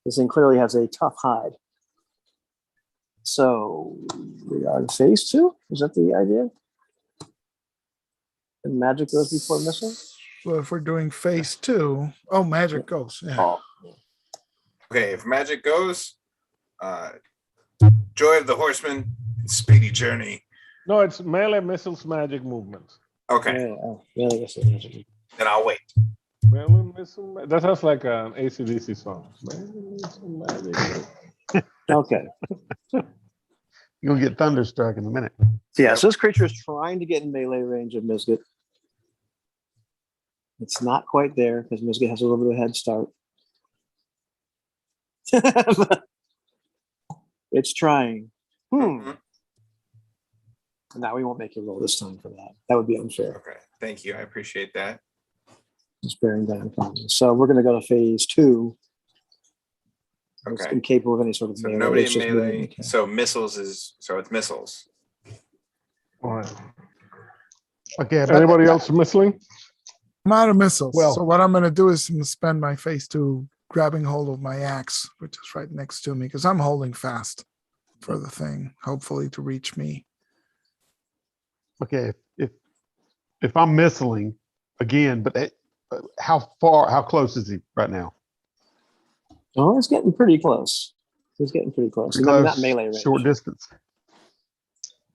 This thing clearly has a tough hide. So we are in phase 2. Is that the idea? And magic goes before missile. So if we're doing phase 2, oh, magic goes. Yeah. Oh, Okay, if magic goes, Joy of the Horseman, Speedy Journey. No, it's melee, missiles, magic, movement. Okay, yeah. Oh, yeah, I guess it's magic. then I'll wait. Melee, missile, that sounds like an AC/DC song. Melee, missile, magic. Okay. You're gonna get thunderstruck in a minute. Yeah, so this creature is trying to get in melee range of Mizgit. It's not quite there because Mizgit has a little bit of a head start. It's trying. Mhm. Now we won't make you roll this time for that. That would be unfair. Okay, thank you. I appreciate that. It's bearing down upon you. So we're going to go to phase 2. It's Okay. incapable of any sort of So melee. nobody It's in just moving melee. okay. So missiles is it's missiles. All right. Okay. but- Anybody else missing? I'm out of missiles. Well- So what I'm going to do is spend my phase 2 grabbing hold of my axe, which is right next to me, because I'm holding fast for the thing, hopefully to reach me. Okay. If I'm missiling again, but how close is he right now? Oh, it's getting pretty close. It's getting pretty close. Pretty Not close, melee range. short distance.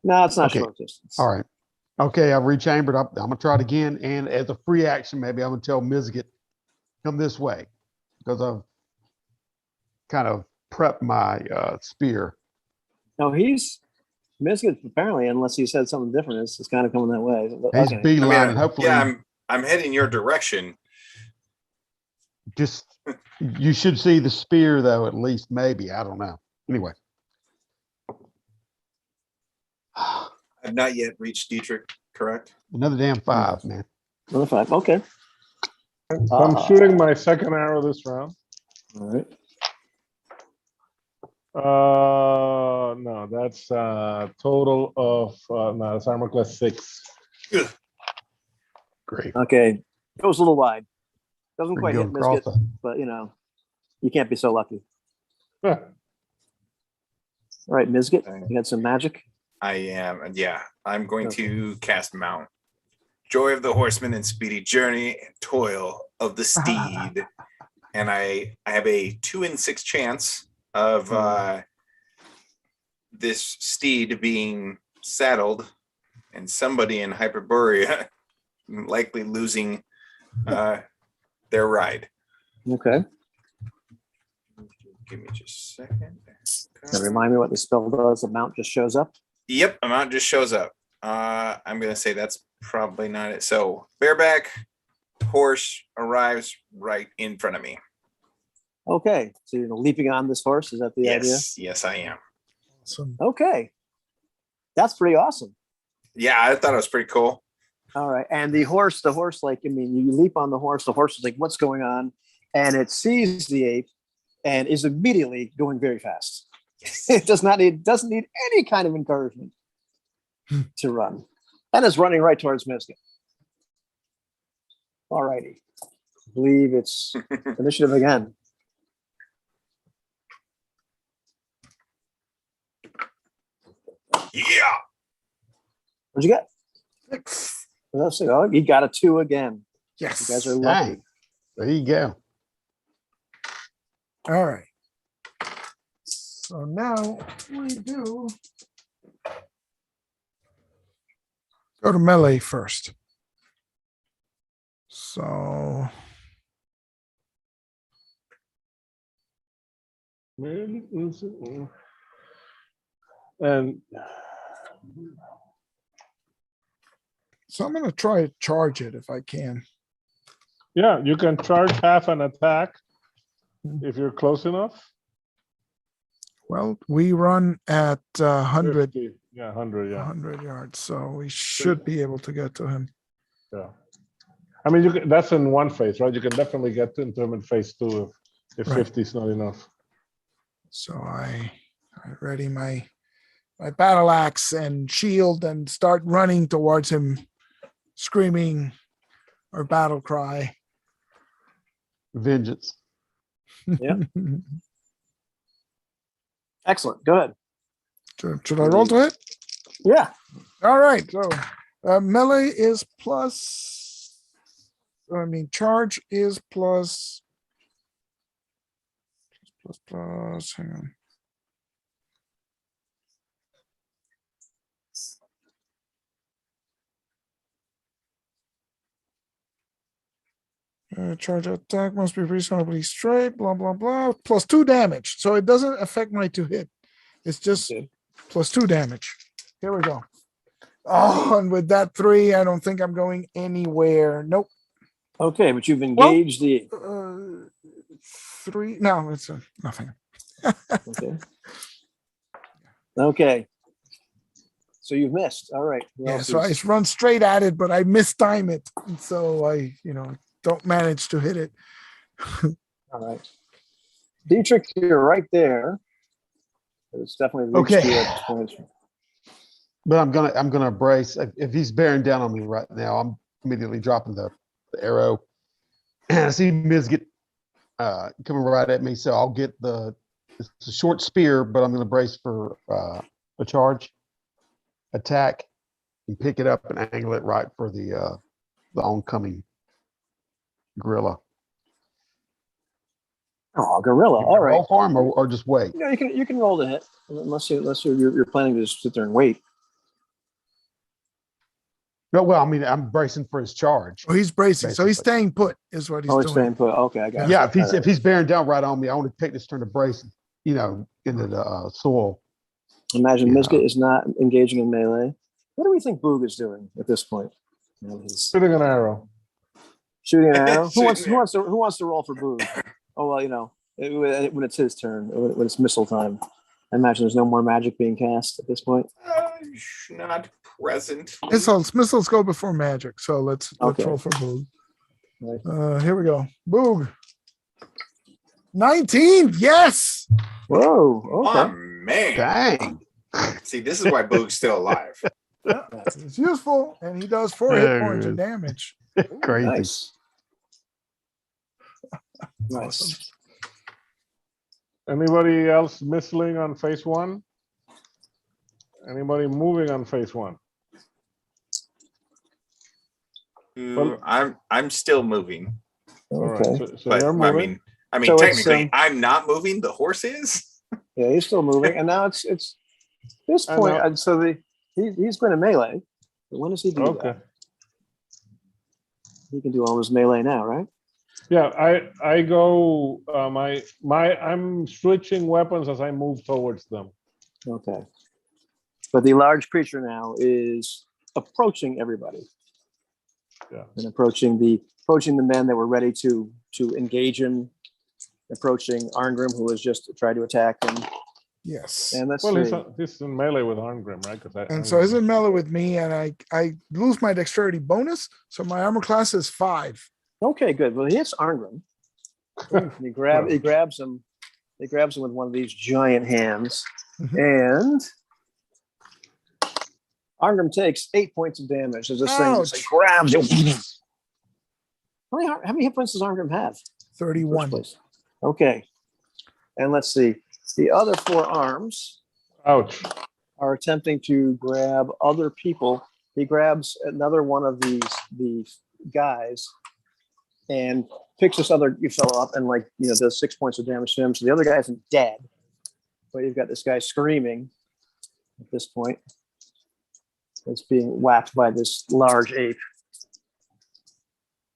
No, it's not Okay. short distance. All right. Okay, I've rechambered. I'm gonna try it again, and as a free action, maybe I'm gonna tell Mizgit, come this way, because I've kind of prepped my spear. No, Mizgit apparently, unless he said something different, it's kind of coming that way. He's Okay. beelining. Hopefully, yeah, I'm heading your direction. just you should see the spear though. At least, maybe I don't know. Anyway, I've not yet reached Dietrich, correct? another damn 5, man. Another 5. Okay. So I'm shooting my second arrow this round. All right. No, that's total of no, that's armor class 6. Great. Okay. Goes a little wide. Doesn't We're quite hit going across Mizgit, but you can't be so lucky. All right, Mizgit, you had some magic. I am, and yeah, I'm going to cast Mount. Joy of the horseman and speedy journey and toil of the steed. And I have a 2 in 6 chance of this steed being saddled and somebody in Hyperborea likely losing their ride. Okay. Give me just a second. Now remind me what the spell does. The mount just shows up. Yep, amount just shows up. I'm gonna say that's probably not it. So bareback horse arrives right in front of me. Okay. So you're leaping on this horse. Is that the idea? Yes, I am. Awesome. Okay. That's pretty awesome. Yeah, I thought it was pretty cool. All right. And the horse, like, I mean, you leap on the horse is like, what's going on? And it sees the ape and is immediately going very fast. It doesn't need any kind of encouragement to run. And is running right towards Mizgit. All righty. I believe it's initiative again. Yeah. What'd you get? 6. Let's see. Oh, you got a 2 again. Yes. You guys are lucky. Dang. There you go. All right. So now we do go to melee first. So And I'm going to try to charge it if I can. yeah, you can charge half an attack if you're close enough. Well, we run at 100, 50. Yeah, 100. Yeah, 100 yards, so we should be able to get to him. yeah. I mean, that's in one phase, right? You can definitely get into him in phase 2 if Right. 50 is not enough. So I ready my battle axe and shield and start running towards him, screaming our battle cry. Vengeance. Yeah. Excellent. Good. Should I roll to hit? Yeah. All right. So melee is charge is plus. Hang on. Charge attack must be reasonably straight, blah, blah, blah. Plus 2 damage. So it doesn't affect my 2 hit. It's just Okay. plus 2 damage. Here we go. Oh, and with that 3, I don't think I'm going anywhere. Nope. Okay, but you've engaged the. 3. No, it's nothing. Okay. Okay. So you've missed. All right. Who Yeah, else so I is- run straight at it, but I mistime it. And so I, don't manage to hit it. All right. Dietrich, you're right there. It's definitely reached Okay. you at this point. But I'm gonna brace. If he's bearing down on me right now, I'm immediately dropping the arrow. And I see Miz get coming right at me, so I'll get it's a short spear, but I'm gonna brace for a charge, attack, and pick it up and angle it right for the oncoming gorilla. Oh, gorilla. All right. Roll for him or just wait. No, you can roll the hit unless you're planning to just sit there and wait. No, well, I mean, I'm bracing for his charge. Oh, he's bracing. So he's Basically. staying put is what he's Oh, it's doing. staying put. Okay, I got Yeah, you. if he's bearing down right on me, I want to take this turn to brace, into the soil. Imagine Yeah. Mizgit is not engaging in melee. What do we think Boog is doing at this point? He's Shooting an arrow. shooting an arrow. Shooting Who wants to roll for Boog? Oh well, when it's his turn, when it's missile time. I imagine there's no more magic being cast at this point. Not present. Missiles go before magic. So let's Okay. roll for Boog. Right. Here we go. Boog. 19. Yes. Whoa. Oh Okay. man. Dang. See, this is why Boog's still alive. It's useful. And he does 4 hit points of damage. Crazy. Nice. Nice. Anybody else missling on phase 1? Anybody moving on phase 1? Well- I'm still moving. All right. Okay. So But you're I moving. mean, So it's, technically, I'm not moving. The horse is. Yeah, he's still moving, and now it's this I point. know. And so he's going to melee. But when does he do Okay. that? He can do all his melee now, right? Yeah, I go I'm switching weapons as I move towards them. Okay. But the large creature now is approaching everybody. Yeah. And approaching the men that were ready to engage him, approaching Arngrim, who has just tried to attack him. Yes. And let's Well, see. he's in melee with Arngrim, right? And so he's in melee with me, and I lose my dexterity bonus. So my armor class is 5. Okay, good. Well, he hits Arngrim. He grabs him. He grabs him with one of these giant hands, and Arngrim takes 8 points of damage as this thing Ouch. grabs him. How many hit points does Arngrim have? 31. Place. Okay. And let's see. The other 4 arms Ouch. are attempting to grab other people. He grabs another one of these guys and picks this other fellow up and does 6 points of damage to him. So the other guy isn't dead, but you've got this guy screaming at this point. It's being whacked by this large ape.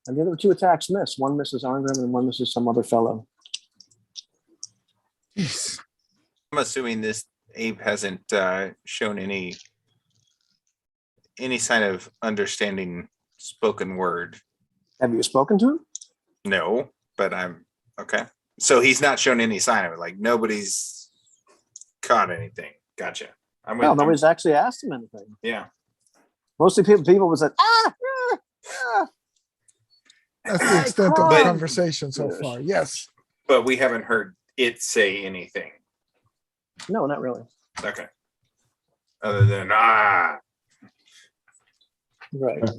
And the other 2 attacks miss. One misses Arngrim and one misses some other fellow. Jeez. I'm assuming this ape hasn't shown any sign of understanding spoken word. Have you spoken to him? No, but I'm okay. So he's not shown any sign of it. Like nobody's caught anything. Gotcha. No, nobody's actually asked him anything. Yeah. Mostly people was like, ah. That's the extent of the But- conversation so far. Yes. But we haven't heard it say anything. No, not really. Okay. Other than Right.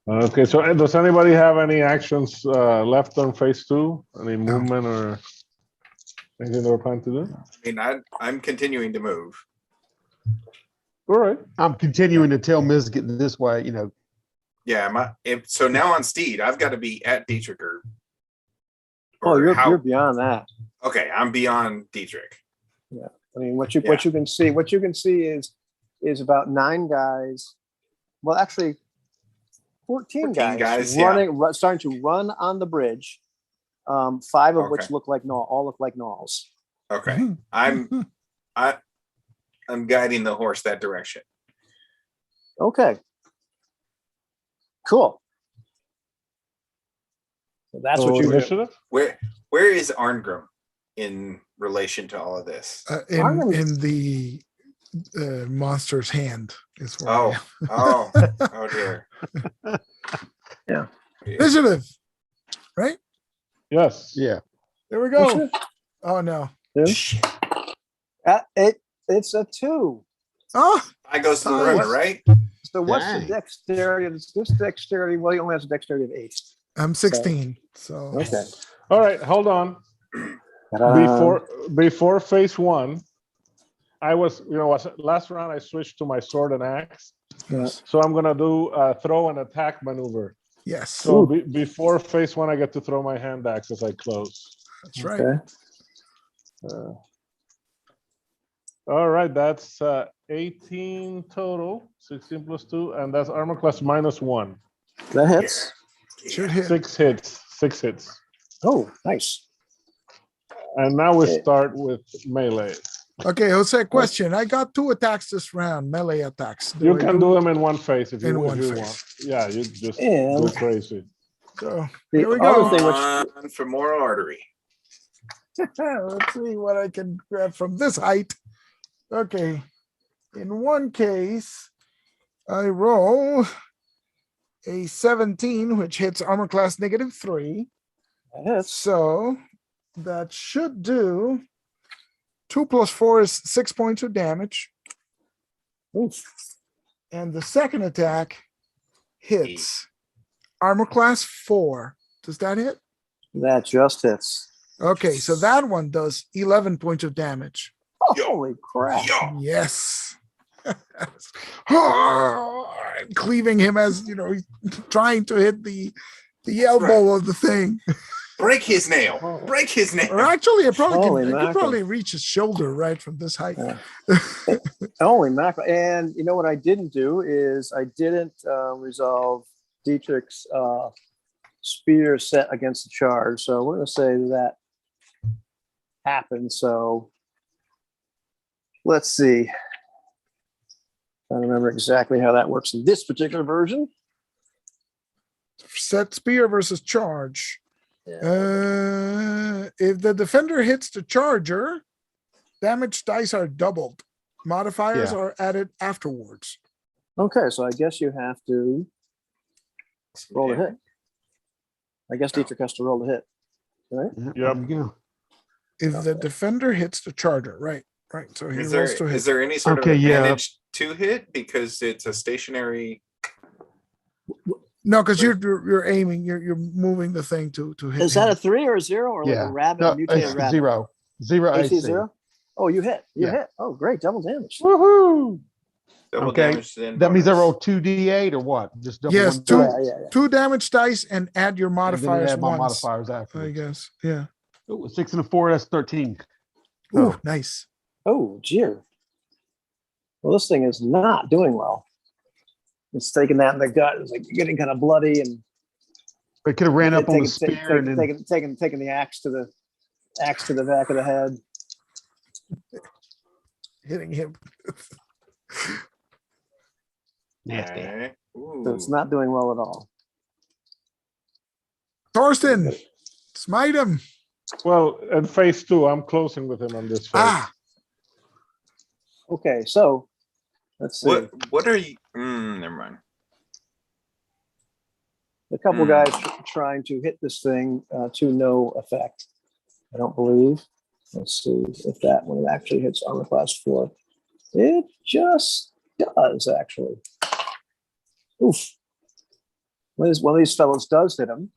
Okay, so does anybody have any actions left on phase 2? Any movement or anything they're planning to do? I mean, I'm continuing to move. All right. I'm continuing to tell Miz get this way, Yeah, so now on Steed, I've got to be at Dietrich or Oh, you're how- beyond that. okay, I'm beyond Dietrich. I mean, what you can see is about 9 guys. Well, actually, 14 14 guys, guys, yeah. starting to run on the bridge. 5 of which Okay. look like all look like gnolls. Okay. I'm guiding the horse that direction. Okay. Cool. So that's what you do. initiative. Where is Arngrim in relation to all of this? In the monster's hand is where I Oh, oh dear. Yeah. am. Initiative. Right? Yes. Yeah. There we go. Oh no. Shit. It's a 2. Oh, I goes to the Nice. runner, right? So what's the Dang. dexterity? This dexterity, well, he only has a dexterity of 8. I'm 16. So Okay. All right, hold on. Before phase 1, I was, last round I switched to my sword and axe. yes. So I'm gonna do a throw and attack maneuver. Yes. So before phase 1, I get to throw my hand axe as I close. That's right. Okay. All right, that's 18 total, 16 plus 2, and that's armor class -1. That hits. Should hit. 6 hits, 6 hits. Oh, nice. And now we Okay. start with melee. Okay, Jose, question. I got 2 attacks this round, melee attacks. You can do them in one phase if In you one want. phase. Yeah, you just And- go crazy. So The here we other go. thing which On femoral artery. Let's see what I can grab from this height. Okay. In one case, I roll a 17, which hits armor class -3. hits. So that should do 2 plus 4 is 6 points of damage. Oof. And the second attack hits armor class 4. Does that hit? That just hits. Okay, so that one does 11 points of damage. Holy crap. Yo, Yes. Cleaving him as he's trying to hit the elbow of the thing. break his nail. Break his nail. Or actually, it Holy could mackerel. probably reach his shoulder right from this height. Yeah. Holy mackerel. And you know what I didn't do is I didn't resolve Dietrich's spear set against the charge. So we're going to say that happened. So let's see. I don't remember exactly how that works in this particular version. Set spear versus charge. Yeah. If the defender hits the charger, damage dice are doubled. Modifiers Yeah. are added afterwards. Okay, so I guess you have to roll the hit. I guess Dietrich has to roll the hit, right? Yeah, there you go. If the defender hits the charger, right. So he Is rolls to there, hit. is there any sort Okay, of yeah. advantage to hit because it's a stationary? No, because you're aiming, you're moving the thing to hit. Is that him. a 3 or a 0 or like Yeah. a rabbit, No, a mutated it's rabbit? 0. 0 AC AC. 0? Oh, you hit. You Yeah. hit. Oh, great. Double damage. Woohoo! Double Okay, damage then That means I bonus. roll 2d8 or what? Just double Yes, one two- die? Yeah. 2 damage dice and add your And then modifiers add my once. modifiers I afterwards. guess. Yeah. Ooh, 6 and a 4, that's 13. Ooh, nice. Oh, dear. Well, this thing is not doing well. It's taking that in the gut. It's like getting kind of bloody and They could have ran up on the taking- spear and then taking the axe to the back of the head. Hitting him. nasty. Okay. Ooh. So it's not doing well at all. Thorsten, smite him. Well, at phase 2, I'm closing with him on this phase. Okay, so let's see. What are you? Never mind. A couple guys trying to hit this thing to no effect. I don't believe. Let's see if that one actually hits armor class 4. It just does, actually. Oof. One of these fellows does hit him,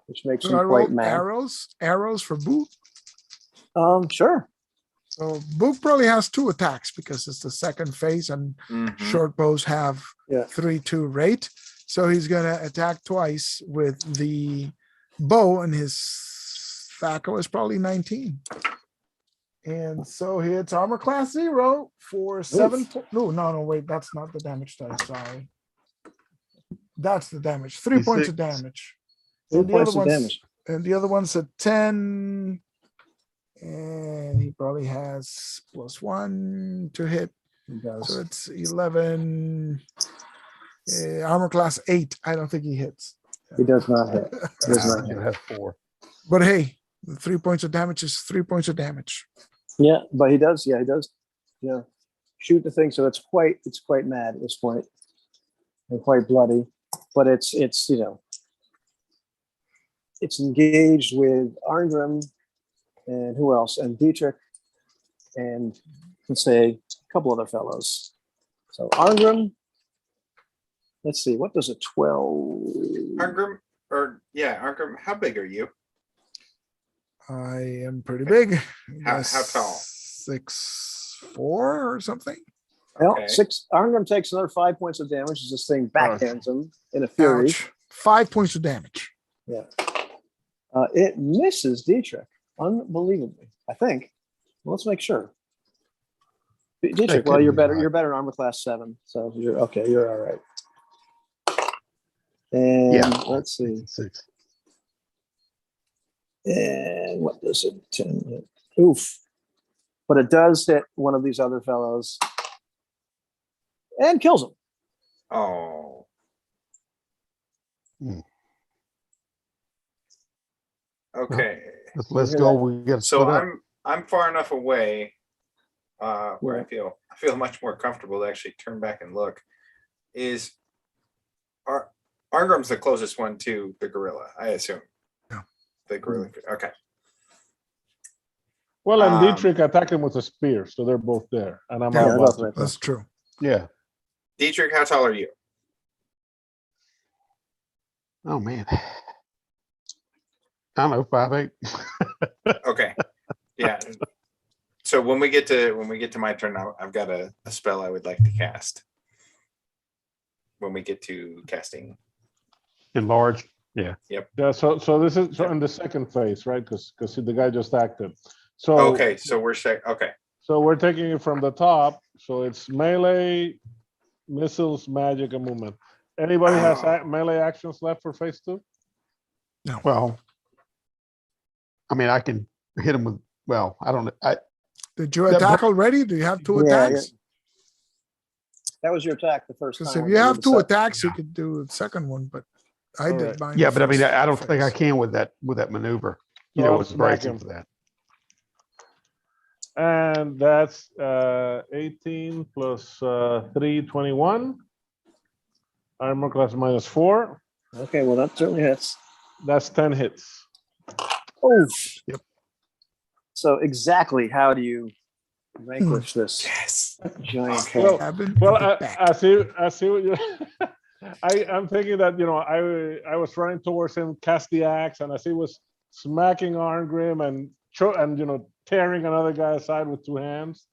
which makes So I him quite roll mad. arrows for Book. Sure. So Book probably has 2 attacks because it's the second phase and Mhm. short bows have Yeah. 3-2 rate. So he's gonna attack twice with the bow, and his THAC0 is probably 19. And so he hits armor class 0 for 7. No, wait, that's not the damage dice. Sorry. That's the damage. 3 points of D6. damage. 3 And the other points of one's damage. and the other one's a 10. And he probably has +1 to hit. He does. So it's 11. Armor class 8. I don't think he hits. He does not hit. He does Nah, not it hit. has 4. But hey, the 3 points of damage is 3 points of damage. Yeah, but he does. Yeah, he does. Yeah, shoot the thing. So it's quite mad at this point, and quite bloody. But it's it's engaged with Arngrim and who else? And Dietrich, and let's say a couple other fellows. So Arngrim. Let's see. What does a 12? Arngrim, Arngrim, how big are you? I am pretty big. How Guess tall? 6'4" or something. Well, Okay. 6. Arngrim takes another 5 points of damage as this thing backhands him in a fury. Ouch. 5 points of damage. Yeah. It misses Dietrich unbelievably. I think. Well, let's make sure. Dietrich, well, could you're be better. right. You're better in armor class 7, so you're okay. You're all right. And Yeah. let's see. 6. And what does it? 10 hit? Oof. But it does hit one of these other fellows and kills him. Oh. Hmm. Okay. Let's hear go. that? We got to So split up. I'm far enough away where Yeah. I feel much more comfortable to actually turn back and look. Is Arngrim's the closest one to the gorilla, I assume. Yeah. The gorilla. Okay. Well, and Um, Dietrich attacked him with a spear, so they're both there. And I'm Yeah, out they're about both to- right. That's true. Yeah. Dietrich, how tall are you? Oh man. I don't know, 5'8". Okay. Yeah. So when we get to my turn, I've got a spell I would like to cast. When we get to casting. Enlarged. Yeah. Yeah, so this is in the second phase, right? Because the guy just acted. So Okay, so we're okay. So we're taking it from the top. So it's melee, missiles, magic, and movement. Anybody has melee actions left for phase 2? Well, I mean, I can hit him with. Well, I don't know. Did you That attack already? Do you have 2 Yeah, attacks? That was your attack the first time. Because if when you did have the 2 second. attacks, you could do the second one, but I did Alright. mine. Yeah, the but I mean, first I don't think I phase. can with that maneuver. You So know, I'll with smack bracing him. for that. And that's 18 plus 3, 21. Armor class -4. Okay, well that certainly hits. That's 10 hits. Oh. Yep. So exactly how do you vanquish this Yes. giant cat? Well, Cabin Well, in the back. I see what you. I'm thinking that I was running towards him, cast the axe, and as he was smacking Arngrim and tearing another guy aside with 2 hands,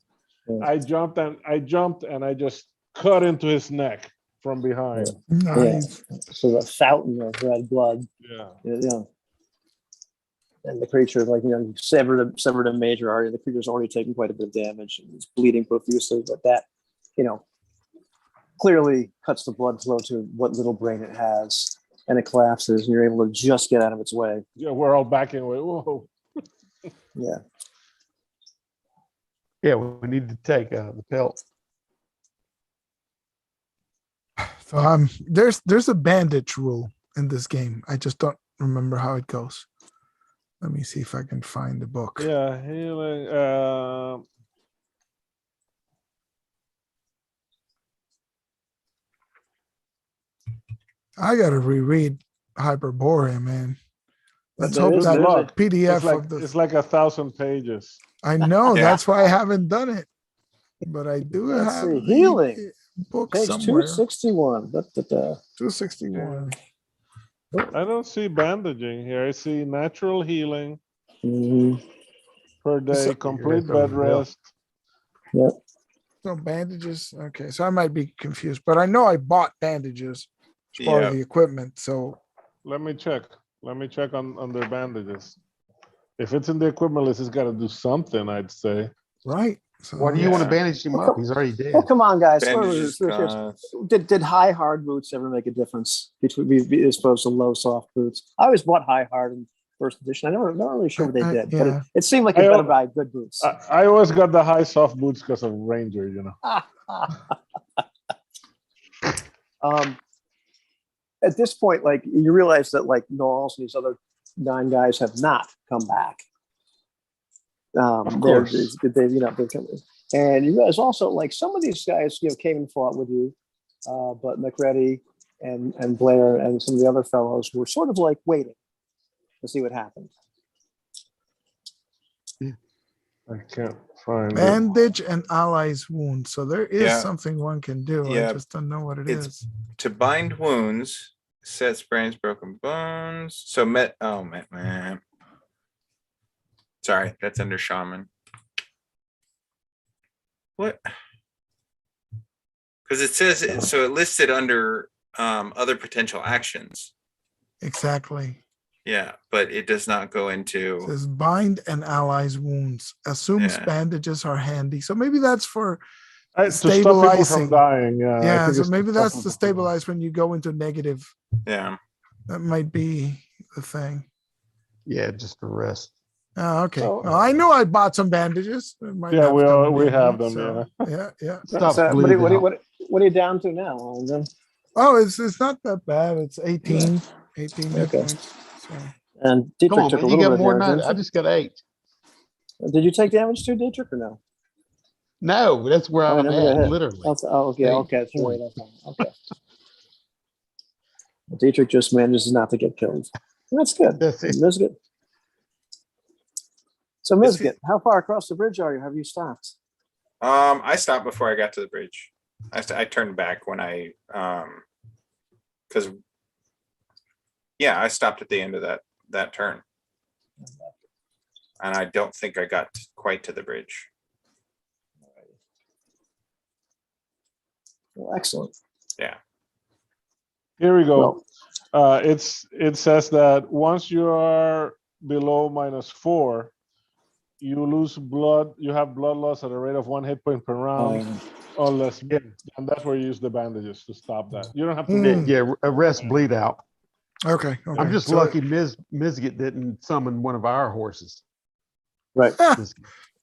Yeah. I jumped and I just cut into his neck from behind. Nice. So the fountain of red blood. Yeah. Yeah. And the creature, severed a major artery. The creature's already taken quite a bit of damage and it's bleeding profusely, but that, clearly cuts the blood flow to what little brain it has, and it collapses, and you're able to just get out of its way. Yeah, we're all backing away. Whoa. Yeah. Yeah, we need to take the pelt. So there's a bandage rule in this game. I just don't remember how it goes. Let me see if I can find the book. Yeah, healing. I gotta reread Hyperborea, man. Let's There hope is- that there's a- Look, PDF of it's the. like 1,000 pages. I know Yeah. that's why I haven't done it, but I do Let's have see, the healing. book Page somewhere. 261. 261. I don't see bandaging here. I see natural healing Mhm. per day, So- complete Yeah, bed yeah. rest. No bandages. Okay, so I might be confused, but I know I bought bandages as part of Yeah. the equipment. So Let me check. Let me check on their bandages. If it's in the equipment list, it's got to do something, I'd say. right. So Why do you want to Yeah. bandage him up? He's already dead. Well, come on, guys. Bandages Seriously. cost- Did high hard boots ever make a difference as opposed to low soft boots? I always bought high hard in first edition. I never not really sure what they did, but Yeah. it seemed like you I better al- buy good boots. I always got the high soft boots because of Ranger, you know. At this point, like you realize that like Knowles and these other 9 guys have not come back. Of course. They and you realize also like some of these guys, came and fought with you, but McReady and Blair and some of the other fellows were sort of like waiting to see what happened. I can't find it. bandage and allies wound. So there is Yeah. something one can do. I Yeah. just don't know what it It's- is. To bind wounds, set sprains, broken bones. So man. Sorry, that's under shaman. What? Because it says so it listed under other potential actions. Exactly. Yeah, but it does not go It into. says bind and allies wounds. Assumes Yeah. bandages are handy. So maybe that's for To stop people stabilizing. from dying. I yeah. think So it's maybe to that's stop to people from dying. stabilize when you go into negative. Yeah. That might be the thing. Yeah, just for rest. Oh, okay. So- Well, I know I bought some bandages. I might Yeah, have we them we maybe, have them. so, yeah. Stop So, bleeding out. what are you down to now, Alden? Oh, it's not that bad. It's 18 hit Okay. points. So. And Come Dietrich on, took man. a You little got bit more of than damage. that. I just got 8. Did you take damage too, Dietrich, or no? No, that's where Oh, I'm never got at, hit. literally. Okay, Eight okay, that's right. points. Okay. Dietrich just manages not to get killed. That's good. That's it. Mizgit. So Is Mizgit, how far across the bridge are you? Have you stopped? I stopped before I got to the bridge. I turned back when I because I stopped at the end of that turn. And I don't think I got quite to the bridge. Well, excellent. Here we go. Well, It says that once you are below -4, you lose blood. You have blood loss at a rate of 1 hit point per round, or less. And that's where you use the bandages to stop that. You don't have to. roll. Yeah, arrest bleed out. Okay. I'm just So- lucky Mizgit didn't summon one of our horses. right. Just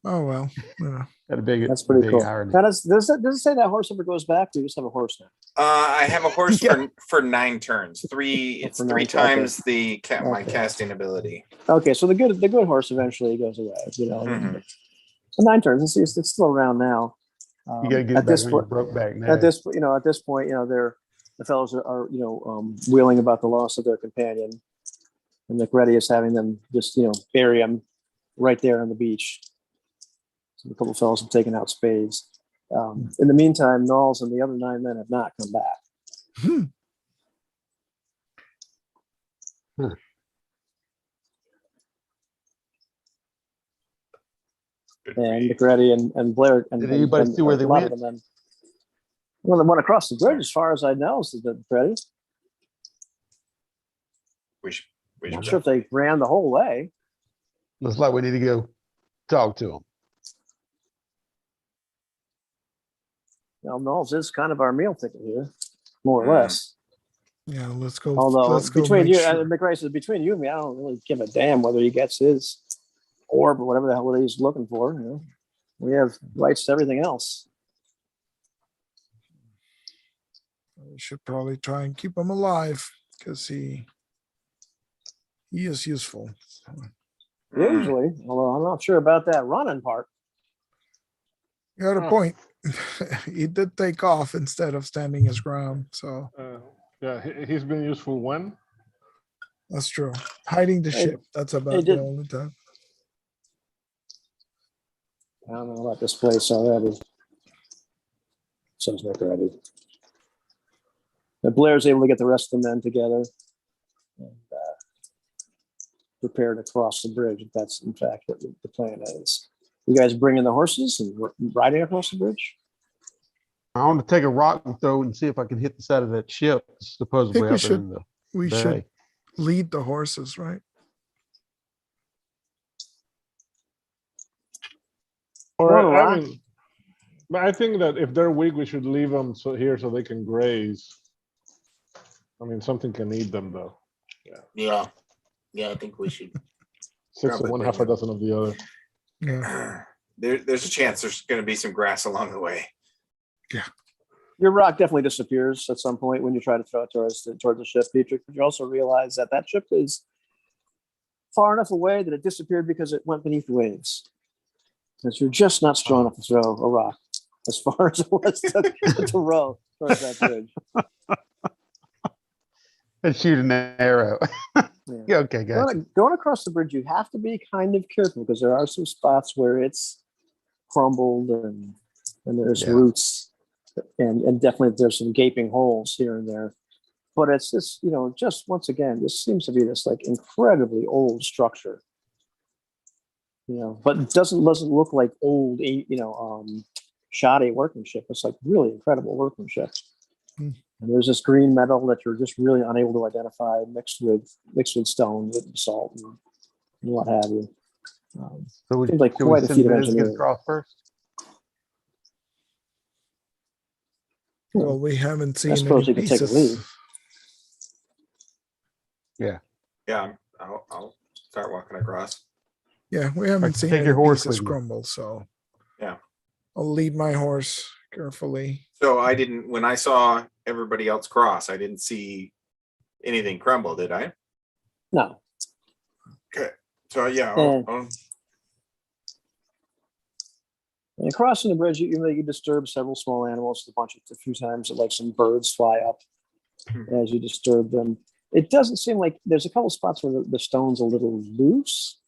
Oh well. Yeah. had a big, That's pretty big cool. irony. Now, does it say that horse ever goes back? Do you just have a horse now? I have a horse Yeah. for 9 turns. It's For 3 9, times the my Okay. casting ability. Okay, so the good horse eventually goes away. Mhm. So 9 turns. It's still around now. You gotta get at it back this on your point. broke back now. At this point, they're the fellows are wheeling about the loss of their companion, and McReady is having them just bury him right there on the beach. So a couple of fellows have taken out spades. In the meantime, Knowles and the other 9 men have not come back. Good And read. McReady and Blair and Did anybody see where they a lot went? of them. Well, the one across the bridge, as far as I know, is the McReady. We should I'm not sure if they ran the whole way. Looks like we need to go talk to him. Knowles is kind of our meal ticket here, more or Mm. less. Yeah. Let's go. Although let's go between make you, sure. McRae says between you and me, I don't really give a damn whether he gets his orb or whatever the hell he's looking for. We have rights to everything else. We should probably try and keep him alive because he is useful. Usually, although I'm not sure about that running part. You got a point. He did take off instead of standing his ground, so He's been useful when. that's true. Hiding the Hey, ship. That's hey, about the did- only time. I don't know about this place already. Sounds McReady. But Blair's able to get the rest of the men together and prepare to cross the bridge. If that's in fact what the plan is. You guys bringing the horses and riding across the bridge? I want to take a rock and throw and see if I can hit the side of that ship, supposedly we out there should- in the We bay. should lead the horses, right? Or Well, I mean, But I think that if they're weak, we should leave them here so they can graze. I mean, something can eat them though. Yeah. Yeah, I think we should. 6 of Probably one, bring half a them. dozen of the other. Yeah. There's a chance there's going to be some grass along the way. Your rock definitely disappears at some point when you try to throw it towards the ship, Dietrich. But you also realize that that ship is far enough away that it disappeared because it went beneath the waves. Because you're just not strong enough to throw a rock as far as it was to row towards that bridge. And shoot an arrow. Yeah. Yeah, okay, guys. Going across the bridge, you have to be kind of careful because there are some spots where it's crumbled and there's Yeah. roots and definitely there's some gaping holes here and there. But it's this, just once again, this seems to be this like incredibly old structure. But it doesn't look like old, shoddy workmanship. It's like really incredible workmanship. Hmm. And there's this green metal that you're just really unable to identify, mixed with stone, with salt, and what have you. So we, seems like should we quite a send feat of Biz to get engineering. across first? Well, we haven't seen I suppose any you could take a pieces. lead. Yeah, I'll start walking across. Yeah, we haven't seen take any your horse pieces with you. crumble, so. Yeah. I'll lead my horse carefully. So when I saw everybody else cross, I didn't see anything crumble, did I? No. So yeah, And crossing the bridge, you disturb several small animals a few times, like some birds fly up as you disturb them. It doesn't seem like there's a couple spots where the stone's a little loose,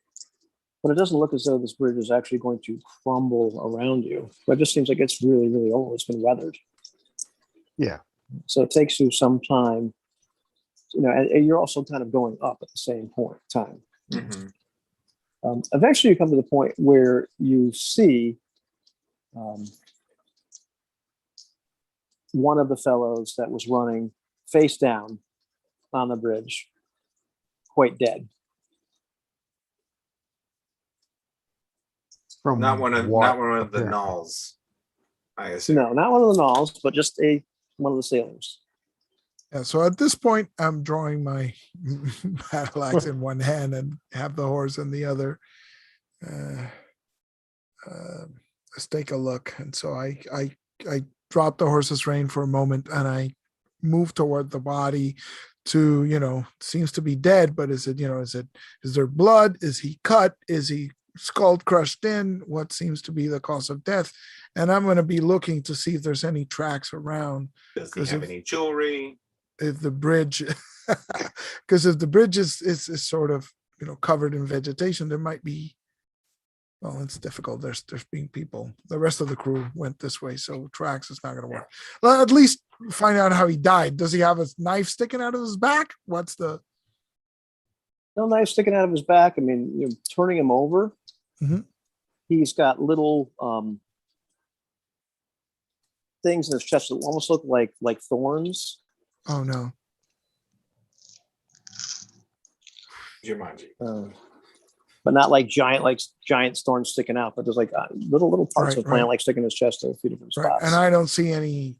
but it doesn't look as though this bridge is actually going to crumble around you. But it just seems like it's really, really old. It's been weathered. Yeah. So it takes you some time, and you're also kind of going up at the same time. Eventually you come to the point where you see one of the fellows that was running face down on the bridge, quite dead. From not one of what? the Yeah. gnolls. I assume. No, not one of the gnolls, but just one of the sailors. Yeah, so at this point, I'm drawing my battle axe in one hand and have the horse in the other. Let's take a look. And so I drop the horse's rein for a moment and I move toward the body to, seems to be dead, but is there blood? Is he cut? Is he skull crushed in? What seems to be the cause of death? And I'm going to be looking to see if there's any tracks around. Does he have any jewelry? If the bridge, because if the bridge is sort of, covered in vegetation, there might be, well, it's difficult. There's being people. The rest of the crew went this way, so tracks is not going to work. Well, at least find out how he died. Does he have a knife sticking out of his back? What's the? No knife sticking out of his back. I mean, you're turning him over. Mhm. He's got little things in his chest that almost look like thorns. Oh no. Jumanji. But not like giant thorns sticking out, but there's like little parts of the plant like sticking in his chest in a few different Right. spots. And I don't see any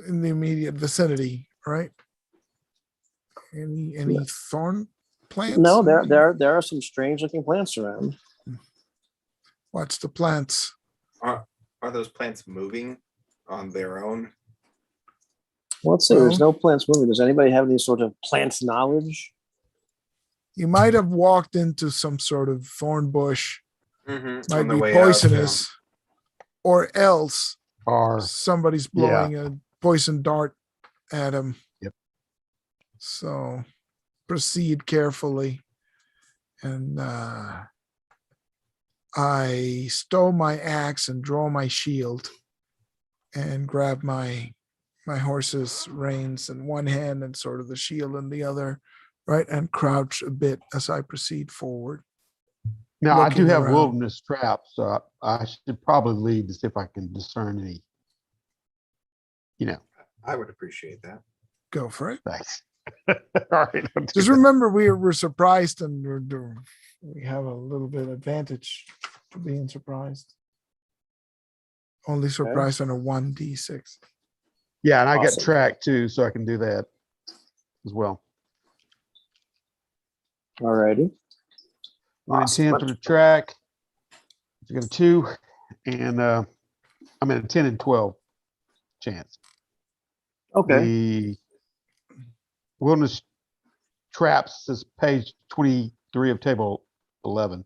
in the immediate vicinity, right? Any thorn plants? No, there are some strange looking plants around. What's the plants? Are those plants moving on their own? Well, let's see. There's no plants moving. Does anybody have any sort of plant knowledge? You might have walked into some sort of thorn bush, Mm-hmm. might be poisonous, or else Or somebody's blowing a poison dart at him. Yep. So proceed carefully. And I stow my axe and draw my shield and grab my horse's reins in one hand and sort of the shield in the other, right? And crouch a bit as I proceed forward. now I do looking have around. wilderness traps, so I should probably lead to see if I can discern any. I would appreciate that. Go for it. Thanks. All right. I'll do Just that. remember, we're surprised and we have a little bit of advantage for being surprised. Only surprised on a 1d6. Yeah, and I got Awesome. track too, so I can do that as well. Alrighty. 1 in 10 for the track. You got a 2, and I'm at a 10 and 12 chance. Okay. The wilderness traps is page 23 of table 11.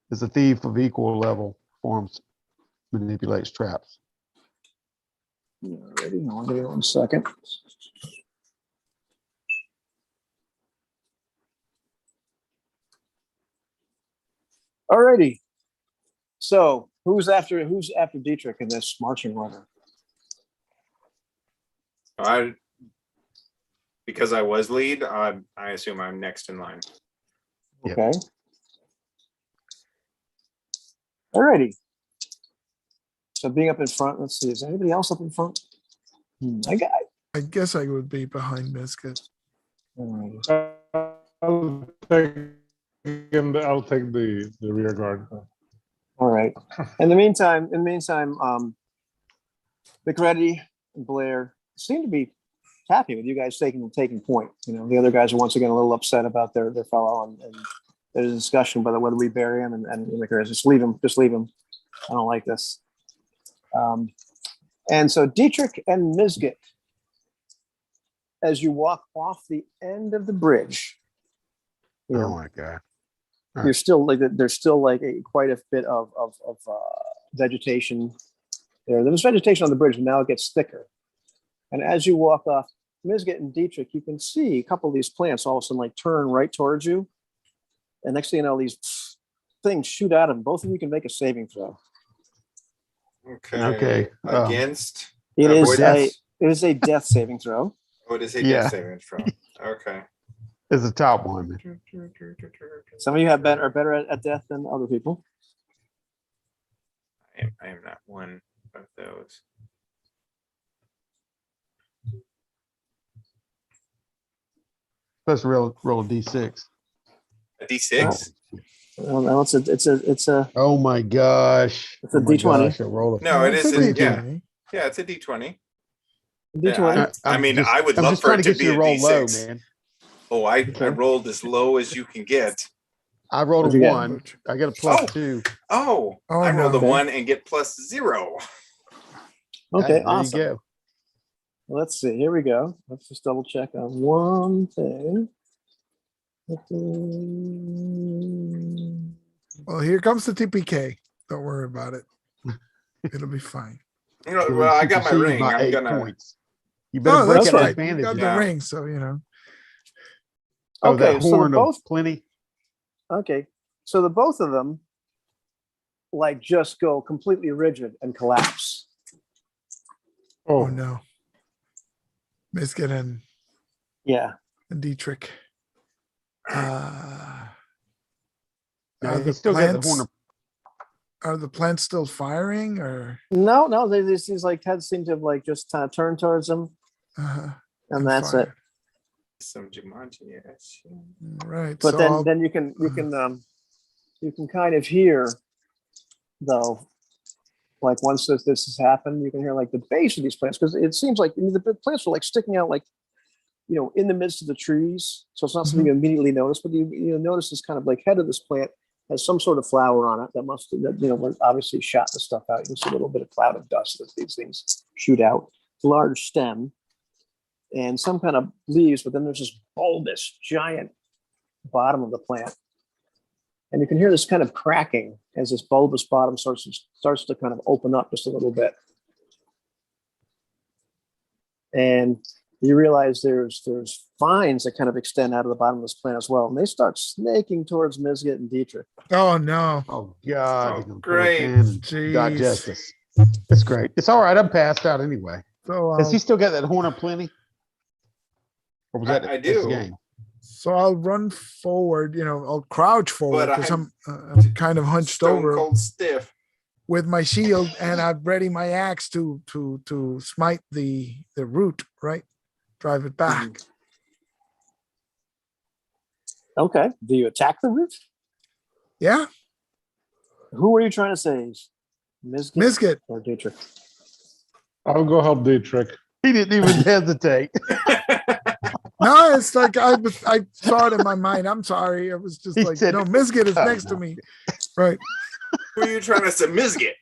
Is a thief of equal level forms manipulates traps. Alrighty. I'll give you 1 second. Alrighty. So who's after Dietrich in this marching order? Because I was lead, I assume I'm next in line. Yep. Okay. Alrighty. So being up in front, let's see, is anybody else up in front? I guess I would be behind Biscuit. Alrighty. I'll take the rear guard. All right. In the meantime, McReady and Blair seem to be happy with you guys taking point. You know, the other guys are once again a little upset about their fellow, and there's a discussion whether we bury him, and McReady just leave him. I don't like this. And so Dietrich and Misget, as you walk off the end of the bridge, you know, Oh my God. you're still like there's still like quite a bit of vegetation there. There was vegetation on the bridge, but now it gets thicker. And as you walk off Misget and Dietrich, you can see a couple of these plants all of a sudden like turn right towards you. And next thing you know, these things shoot out, and both of you can make a saving throw. Okay. Against It avoidance? is a death saving throw. Oh, it is a Yeah. death saving throw. Okay. It's the top one, man. Some of you are better at death than other people. I am not one of those. Let's roll a d6. A D6? No, it's a Oh my gosh. It's a Oh my D20. gosh, I rolled a No, it It's a isn't. Yeah. D20. Yeah, it's a D20. D20. I mean, just- I would I'm love just for trying it to to get you be to a roll low, D6. man. Oh, I Okay. rolled as low as you can get. I rolled What'd a you get? 1. I got a plus Oh. 2. Oh, Oh, I rolled no. a 1 and get +0. Okay, Hey, there awesome. you go. Let's see. Here we go. Let's just double check on one thing. Well, here comes the TPK. Don't worry about it. It'll be fine. You know, You'll well, I got my supersede ring. by I'm 8 gonna. points. You better No, break that's that fine. You advantage. got Yeah. the ring, so you know. Oh, Okay, that so horn both. of plenty. Okay, so the both of them like just go completely rigid and collapse. Oh, Oh, no. Biscuit and Yeah. Dietrich. Yeah, Are he the still got the plants? horn of Are the plants still firing, or? No, these like heads seem to have like just turn towards them, Uh, and that's it. fire. Some Jumanji, yes. Right. But so then I'll- then you can kind of hear though, like once this has happened, you can hear like the base of these plants, because it seems like the plants are like sticking out like, you know, in the midst of the trees. So it's not something you immediately notice, but you notice this kind of like head of this plant has some sort of flower on it that you know obviously shot the stuff out. You can see a little bit of cloud of dust as these things shoot out. Large stem and some kind of leaves, but then there's this bulbous giant bottom of the plant. And you can hear this kind of cracking as this bulbous bottom starts to kind of open up just a little bit. And you realize there's vines that kind of extend out of the bottom of this plant as well. And they start snaking towards Misget and Dietrich. Oh no! Oh God! Oh, he's gonna great. pull it in and Jeez. digest us. It's great. It's all right. I'm passed out anyway. So Has he still got that horn of plenty? Or was that I that's the do. game? So I'll run forward. You know, I'll crouch forward But because I'm I'm kind of hunched Stone over cold stiff. with my shield, and I've ready my axe to smite the root. Right, drive it back. Okay. Do you attack the root? Yeah. Who are you trying to save? Misget. or Dietrich? I'll go help Dietrich. He didn't even hesitate. No, it's like I saw it in my mind. I'm sorry. I was just He like, said, no, Misget is "Oh, next to no." me. Right. Who are you trying to submisget?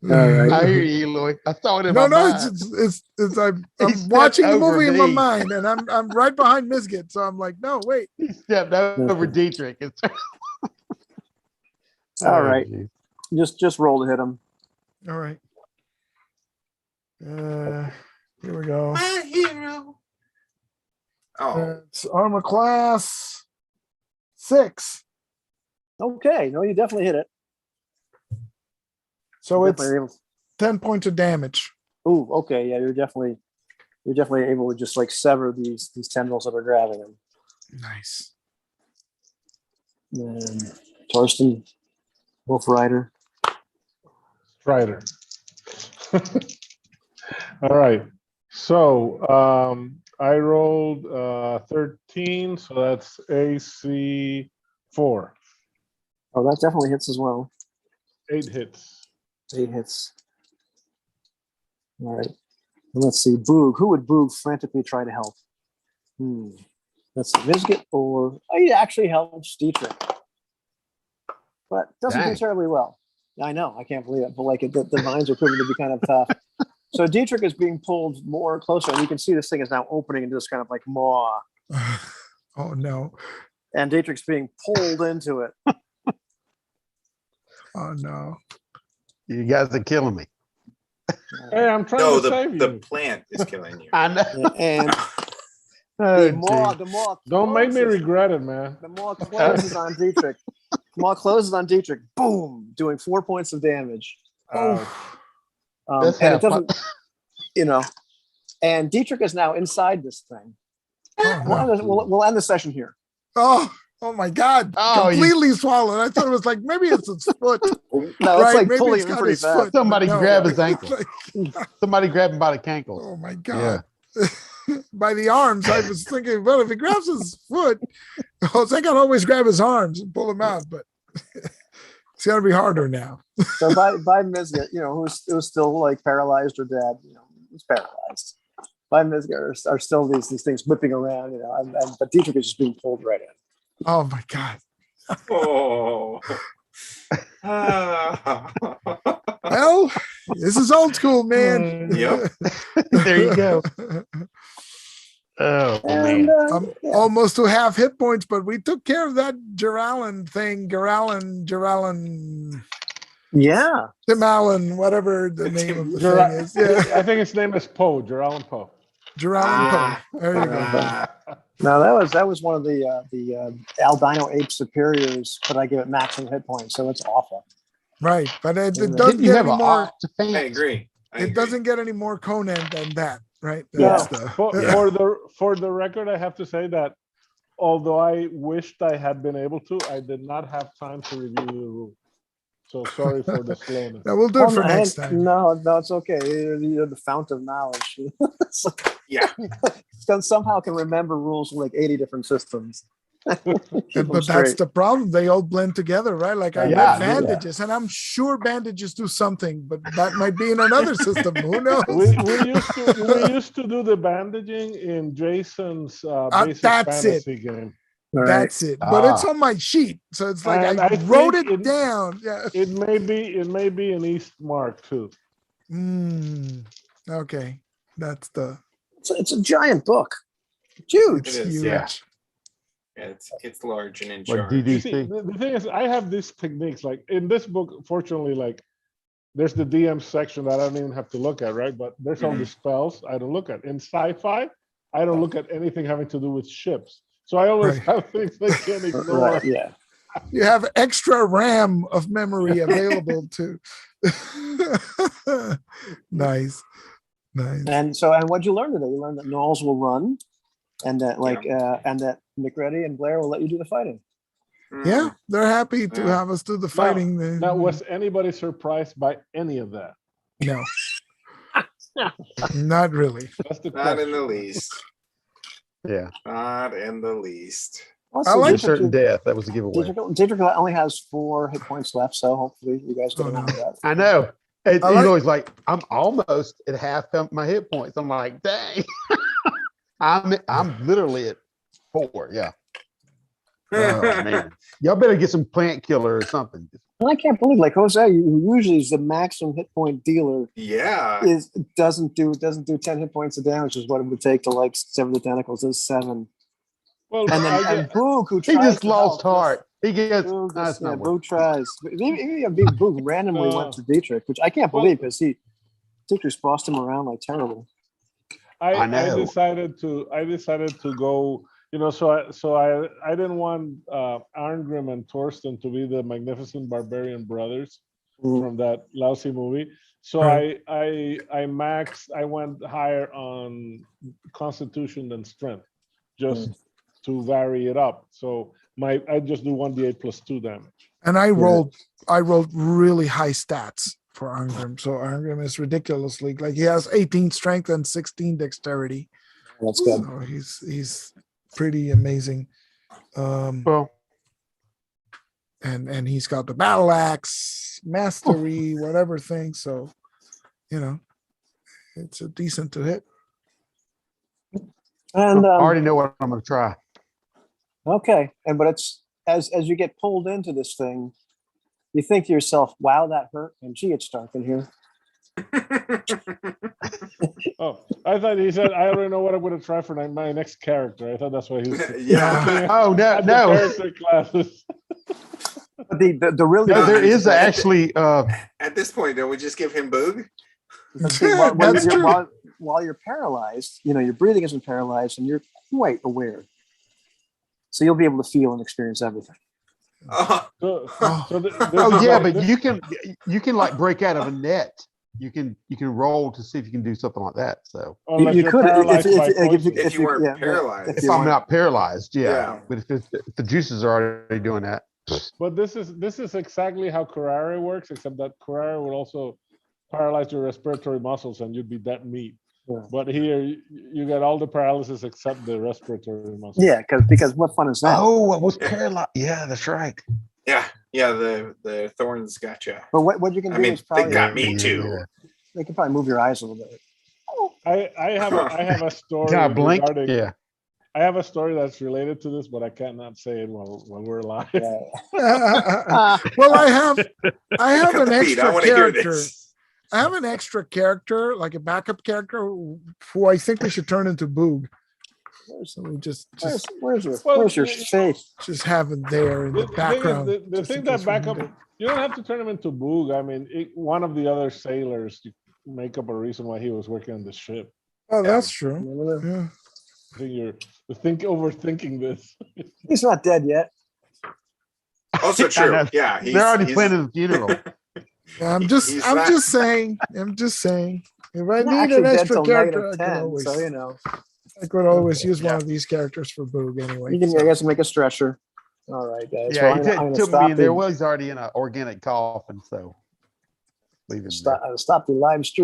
All right. I hear you, Eloy. I saw it in No, my no, mind. it's I'm He stepped watching the over movie in my me. mind, and I'm right behind Misget. So I'm like, no, wait. He stepped over Dietrich. All right. geez. Just roll to hit him. All right. Here we go. My hero. Oh, It's armor class 6. Okay. No, you definitely hit it. So it's Definitely able- 10 points of damage. Ooh, okay. Yeah, you're definitely able to just like sever these tendrils that are grabbing him. Nice. And Torsten, Wolf Rider. Strider. All right. So I rolled 13, so that's AC 4. Oh, that definitely hits as well. 8 hits. 8 hits. All right. And let's see. Boog. Who would Boog frantically try to help? Let's see. Misget or he actually helps Dietrich, but doesn't do Dang. terribly well. I know. I can't believe it. But like the vines are proving to be kind of tough. So Dietrich is being pulled more closer, and you can see this thing is now opening into this kind of like maw, Oh no. and Dietrich's being pulled into it. Oh no. You guys are killing me. Hey, I'm trying no, to save the you. plant is killing you. I know. And Oh, the maw, geez. the maw. Don't make me closes. regret it, man. The maw closes on Dietrich. Maw closes on Dietrich. Boom, doing 4 points of damage. Ouch. That's And half it doesn't, and Dietrich is now inside this thing. Oh, no. We'll end the session here. Oh my God. Oh, you- Completely swallowed. I thought it was like, maybe it's its foot. No, it's Right, like maybe pulling it's him got pretty his fast. foot. Somebody No. grab his ankle. Like, Somebody grab him by the cankles. oh my Yeah. God. By the arms, I was thinking, well, if he grabs his foot, I can always grab his arms and pull him out, but it's got to be harder now. So by Misget, who's still like paralyzed or dead, he's paralyzed. By Misget are still these things whipping around, but Dietrich is just being pulled right in. Oh my God. Oh. Well, this is old school, man. Yep. There you go. Oh, And man. I'm almost to half hit points, but we took care of that Geralin thing. Geralin, yeah. Tim Allen, whatever the name of the Gera- thing is. Yeah, I think his name is Poe, Geralin Poe. Geralin Poe. There you go. No, that was one of the albino ape superiors, but I give it maximum hit points, so it's awful. Right, but it Didn't doesn't Didn't you get have any an more. I agree. It doesn't get any more Conan than that, right? Yeah. That's the For the record, I have to say that although I wished I had been able to, I did not have time to review the rule. So sorry for the slowness. Yeah, we'll do it for next time. No, it's okay. You're the fount of knowledge. Yeah. Somehow can remember rules from like 80 different systems. But that's the problem. They all blend together, right? Like I Yeah, read bandages, and I'm sure bandages do something, but that might be in another system. Who knows? We used to do the bandaging in Jason's basic that's fantasy game. That's it. But it's on my sheet, so it's like And I I wrote think it down. Yeah. It may be an East Mark too. Okay, that's the. It's a giant book. Huge. It's It is, huge. yeah. It's large and in Like charge. You see, DDC. the thing is, I have these techniques. Like in this book, fortunately, like there's the DM section that I don't even have to look at, right? But there's all the spells I don't look at. In sci-fi, I don't look at anything having to do with ships. So I always Right. have things I can't ignore. Right, yeah. You have extra RAM of memory available to. Nice. And what'd you learn today? You learned that Knowles will run, and that and that McReady and Blair will let you do the fighting. Yeah, they're happy to Yeah. have us do the fighting. Now, was anybody surprised by any of that? No, not really. That's the Not in question. the least. Yeah. Not in the least. Well, I like- To certain death. That was a giveaway. Dietrich only has 4 hit points left, so hopefully you guys get Oh, along no. with that. I know. And I he's like- always like, I'm almost at half my hit points. I'm like, dang. I'm literally at 4. Yeah. Oh man. Y'all better get some plant killer or something. And I can't believe, like Jose, who usually is the maximum hit point dealer, Yeah. doesn't do 10 hit points of damage, is what it would take to like sever the tentacles. Is 7. Well, And then I and Boog, who He tries just to lost help, heart. He gets, Boog, that's not working. Boog tries. Maybe Boog randomly went to Dietrich, which I can't believe because Dietrich's bossed him around like terrible. I know. I decided to go, so I didn't want Arngrim and Torsten to be the Magnificent Barbarian brothers from that lousy movie. So Right. I went higher on Constitution than Strength, just to vary it up. So I just do 1d8 plus 2 damage. And I rolled really high stats for Arngrim. So Arngrim is ridiculously, like, he has 18 strength and 16 dexterity. That's good. So he's pretty amazing. Well, And he's got the battle axe, mastery, whatever thing. So, it's a decent to hit. And I already know what I'm going to try. okay, but it's as you get pulled into this thing, you think to yourself, "Wow, that hurt," and gee, it's dark in here. Oh, I thought he said, I already know what I'm going to try for my next character. I thought that's why he was. Yeah. Oh, no, no. Character classes. But the really No, there is that- actually, At this point, don't we just give him Boog? see, That's true. while you're paralyzed, your breathing isn't paralyzed, and you're quite aware. So you'll be able to feel and experience everything. Oh, oh yeah, but you can like break out of a net. You can roll to see if you can do something like that. So You could if you weren't paralyzed. if I'm not paralyzed, yeah. Yeah. But if the juices are already doing that, But this is exactly how curare works, except that curare will also paralyze your respiratory muscles and you'd be dead meat. Yeah. But here you get all the paralysis except the respiratory muscles. Yeah, because what fun is that? oh, I was paralyzed. Yeah, that's right. yeah. The thorns gotcha. But what you can do I mean, is probably they got me too. Yeah. they can probably move your eyes a little bit. I have a story. Can I blink? regarding- Yeah. I have a story that's related to this, but I cannot say it while we're live. Yeah. Well, I have Cut an the feed. I extra want to hear character. this. I have an extra character, like a backup character, who I think we should turn into Boog. So we just Where's your Well, face? have it there in the background. The just thing in that case we backup, need it. you don't have to turn him into Boog. I mean, one of the other sailors to make up a reason why he was working on the ship. Oh, that's true. Yeah. I think you're overthinking this. He's not dead yet. Also I true. know. Yeah. They're already planning the funeral. Yeah, I'm He's just not- saying. If I He's not need actually an dead extra till character, I -10, could always, so I could always use one Yeah. of these characters for Boog anyway. you can, so. I guess, make a stretcher. All right, guys. Yeah, Well, he I'm gonna took stop me in there. the- Well, he's already in an organic coffin, so leave him there. stop the live stream.